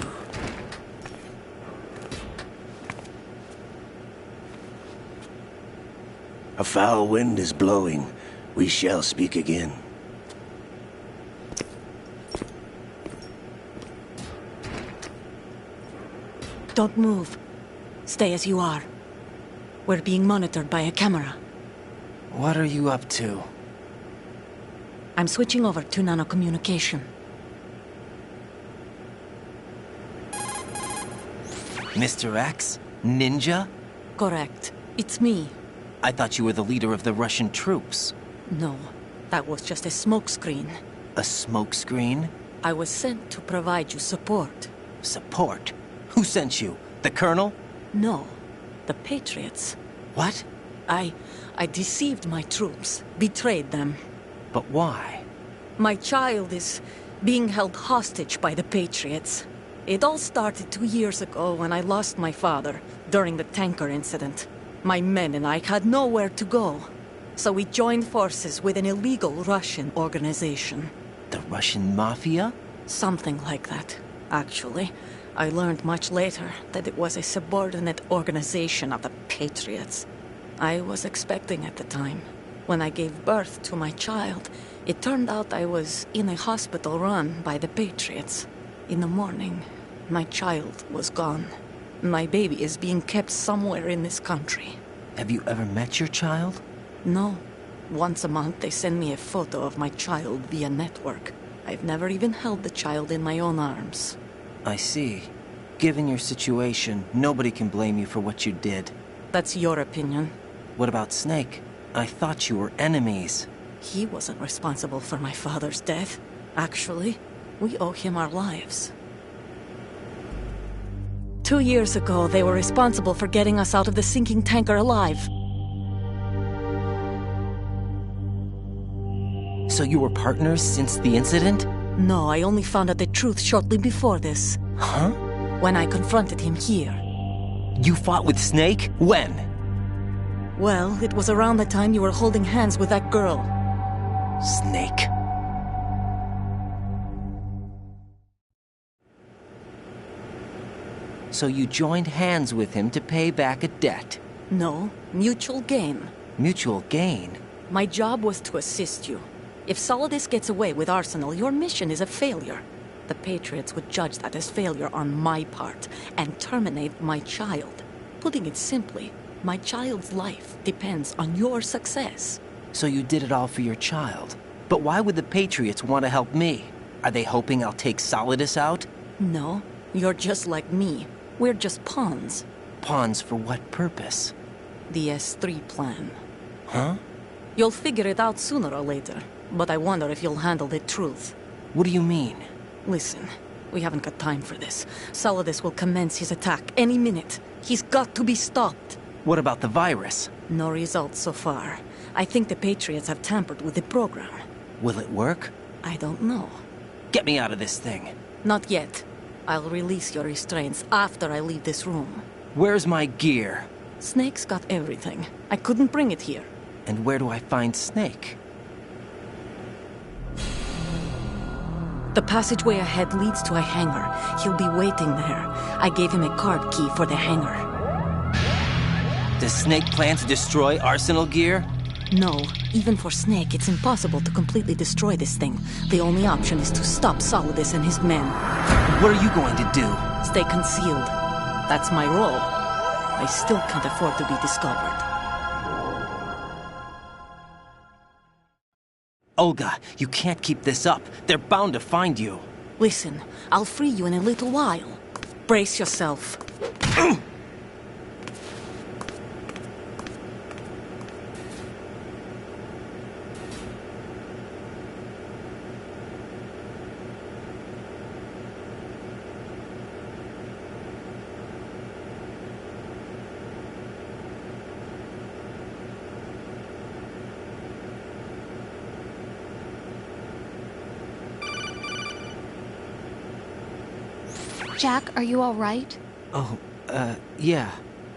Speaker 7: A foul wind is blowing. We shall speak again.
Speaker 4: Don't move. Stay as you are. We're being monitored by a camera.
Speaker 1: What are you up to?
Speaker 4: I'm switching over to nanocommunication.
Speaker 1: Mr. X? Ninja?
Speaker 4: Correct. It's me.
Speaker 1: I thought you were the leader of the Russian troops.
Speaker 4: No, that was just a smokescreen.
Speaker 1: A smokescreen?
Speaker 4: I was sent to provide you support.
Speaker 1: Support? Who sent you? The Colonel?
Speaker 4: No, the Patriots.
Speaker 1: What?
Speaker 4: I deceived my troops, betrayed them.
Speaker 1: But why?
Speaker 4: My child is being held hostage by the Patriots. It all started 2 years ago when I lost my father during the tanker incident. My men and I had nowhere to go, so we joined forces with an illegal Russian organization.
Speaker 1: The Russian Mafia?
Speaker 4: Something like that, actually. I learned much later that it was a subordinate organization of the Patriots. I was expecting at the time. When I gave birth to my child, it turned out I was in a hospital run by the Patriots. In the morning, my child was gone. My baby is being kept somewhere in this country.
Speaker 1: Have you ever met your child?
Speaker 4: No. Once a month they send me a photo of my child via network. I've never even held the child in my own arms.
Speaker 1: I see. Given your situation, nobody can blame you for what you did.
Speaker 4: That's your opinion.
Speaker 1: What about Snake? I thought you were enemies.
Speaker 4: He wasn't responsible for my father's death. Actually, we owe him our lives. 2 years ago, they were responsible for getting us out of the sinking tanker alive.
Speaker 1: So you were partners since the incident?
Speaker 4: No, I only found out the truth shortly before this.
Speaker 1: Huh?
Speaker 4: When I confronted him here.
Speaker 1: You fought with Snake? When?
Speaker 4: Well, it was around the time you were holding hands with that girl.
Speaker 1: Snake. So you joined hands with him to pay back a debt?
Speaker 4: No, mutual gain.
Speaker 1: Mutual gain?
Speaker 4: My job was to assist you. If Solidus gets away with Arsenal, your mission is a failure. The Patriots would judge that as failure on my part and terminate my child. Putting it simply, my child's life depends on your success.
Speaker 1: So you did it all for your child. But why would the Patriots want to help me? Are they hoping I'll take Solidus out?
Speaker 4: No, you're just like me. We're just pawns.
Speaker 1: Pawns for what purpose?
Speaker 4: The S3 plan.
Speaker 1: Huh?
Speaker 4: You'll figure it out sooner or later, but I wonder if you'll handle the truth.
Speaker 1: What do you mean?
Speaker 4: Listen, we haven't got time for this. Solidus will commence his attack any minute. He's got to be stopped.
Speaker 1: What about the virus?
Speaker 4: No results so far. I think the Patriots have tampered with the program.
Speaker 1: Will it work?
Speaker 4: I don't know.
Speaker 1: Get me out of this thing.
Speaker 4: Not yet. I'll release your restraints after I leave this room.
Speaker 1: Where's my gear?
Speaker 4: Snake's got everything. I couldn't bring it here.
Speaker 1: And where do I find Snake?
Speaker 4: The passageway ahead leads to a hangar. He'll be waiting there. I gave him a card key for the hangar.
Speaker 1: Does Snake plan to destroy Arsenal gear?
Speaker 4: No. Even for Snake, it's impossible to completely destroy this thing. The only option is to stop Solidus and his men.
Speaker 1: What are you going to do?
Speaker 4: Stay concealed. That's my role. I still can't afford to be discovered.
Speaker 1: Olga, you can't keep this up. They're bound to find you.
Speaker 4: Listen, I'll free you in a little while. Brace yourself.
Speaker 8: Jack, are you all right?
Speaker 1: Oh, yeah.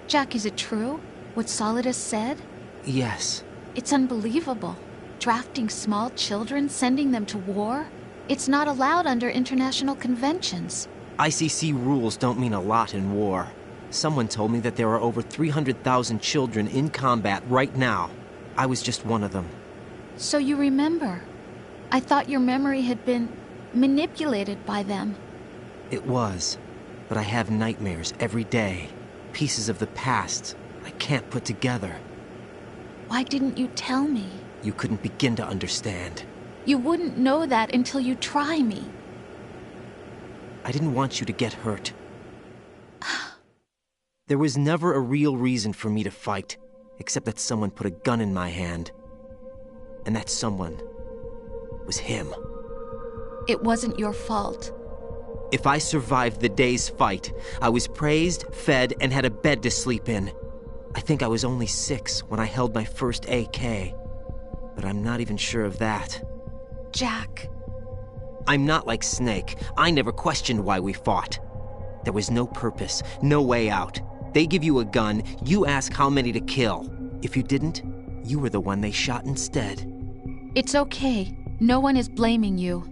Speaker 8: Jack, is it true? What Solidus said?
Speaker 1: Yes.
Speaker 8: It's unbelievable. Drafting small children, sending them to war? It's not allowed under international conventions.
Speaker 1: ICC rules don't mean a lot in war. Someone told me that there are over 300,000 children in combat right now. I was just one of them.
Speaker 8: So you remember. I thought your memory had been manipulated by them.
Speaker 1: It was, but I have nightmares every day. Pieces of the past I can't put together.
Speaker 8: Why didn't you tell me?
Speaker 1: You couldn't begin to understand.
Speaker 8: You wouldn't know that until you try me.
Speaker 1: I didn't want you to get hurt. There was never a real reason for me to fight, except that someone put a gun in my hand. And that someone was him.
Speaker 8: It wasn't your fault.
Speaker 1: If I survived the day's fight, I was praised, fed, and had a bed to sleep in. I think I was only 6 when I held my first AK. But I'm not even sure of that.
Speaker 8: Jack.
Speaker 1: I'm not like Snake. I never questioned why we fought. There was no purpose, no way out. They give you a gun, you ask how many to kill. If you didn't, you were the one they shot instead.
Speaker 8: It's okay. No one is blaming you.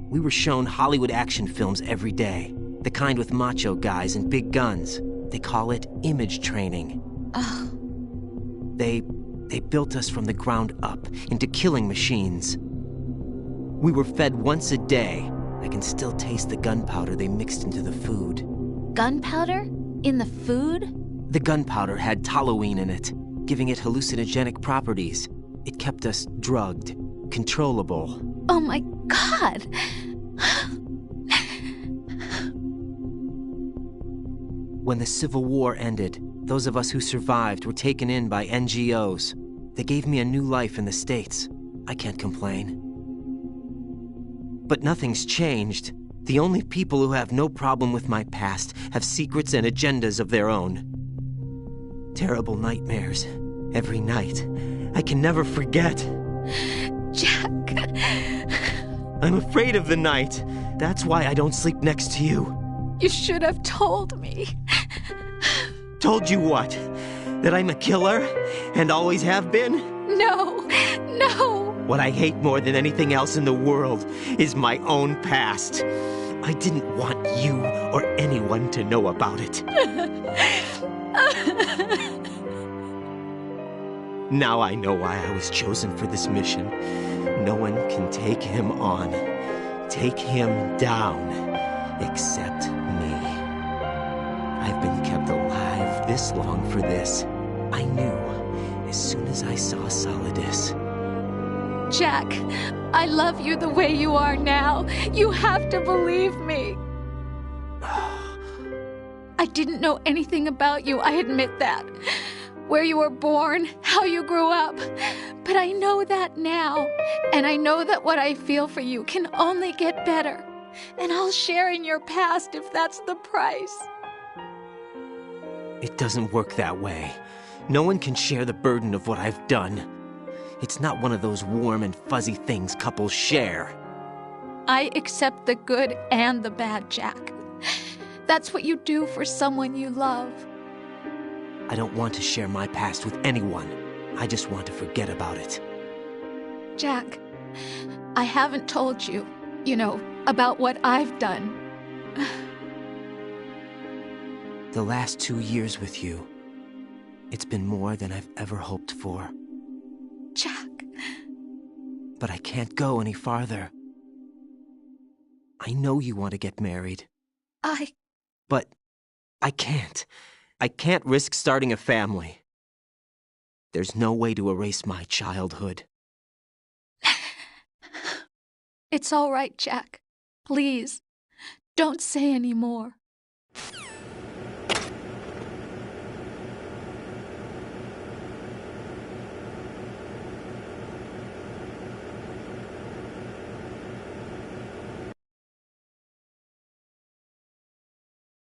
Speaker 1: We were shown Hollywood action films every day. The kind with macho guys and big guns. They call it image training.
Speaker 8: Ugh.
Speaker 1: They built us from the ground up into killing machines. We were fed once a day. I can still taste the gunpowder they mixed into the food.
Speaker 8: Gunpowder? In the food?
Speaker 1: The gunpowder had toluene in it, giving it hallucinogenic properties. It kept us drugged, controllable.
Speaker 8: Oh my God!
Speaker 1: When the Civil War ended, those of us who survived were taken in by NGOs. They gave me a new life in the States. I can't complain. But nothing's changed. The only people who have no problem with my past have secrets and agendas of their own. Terrible nightmares. Every night. I can never forget.
Speaker 8: Jack.
Speaker 1: I'm afraid of the night. That's why I don't sleep next to you.
Speaker 8: You should have told me.
Speaker 1: Told you what? That I'm a killer? And always have been?
Speaker 8: No. No.
Speaker 1: What I hate more than anything else in the world is my own past. I didn't want you or anyone to know about it. Now I know why I was chosen for this mission. No one can take him on, take him down, except me. I've been kept alive this long for this. I knew as soon as I saw Solidus.
Speaker 8: Jack, I love you the way you are now. You have to believe me. I didn't know anything about you, I admit that. Where you were born, how you grew up. But I know that now. And I know that what I feel for you can only get better. And I'll share in your past if that's the price.
Speaker 1: It doesn't work that way. No one can share the burden of what I've done. It's not one of those warm and fuzzy things couples share.
Speaker 8: I accept the good and the bad, Jack. That's what you do for someone you love.
Speaker 1: I don't want to share my past with anyone. I just want to forget about it.
Speaker 8: Jack, I haven't told you, about what I've done.
Speaker 1: The last 2 years with you, it's been more than I've ever hoped for.
Speaker 8: Jack.
Speaker 1: But I can't go any farther. I know you want to get married. But I can't. I can't risk starting a family. There's no way to erase my childhood.
Speaker 8: It's all right, Jack. Please, don't say any more.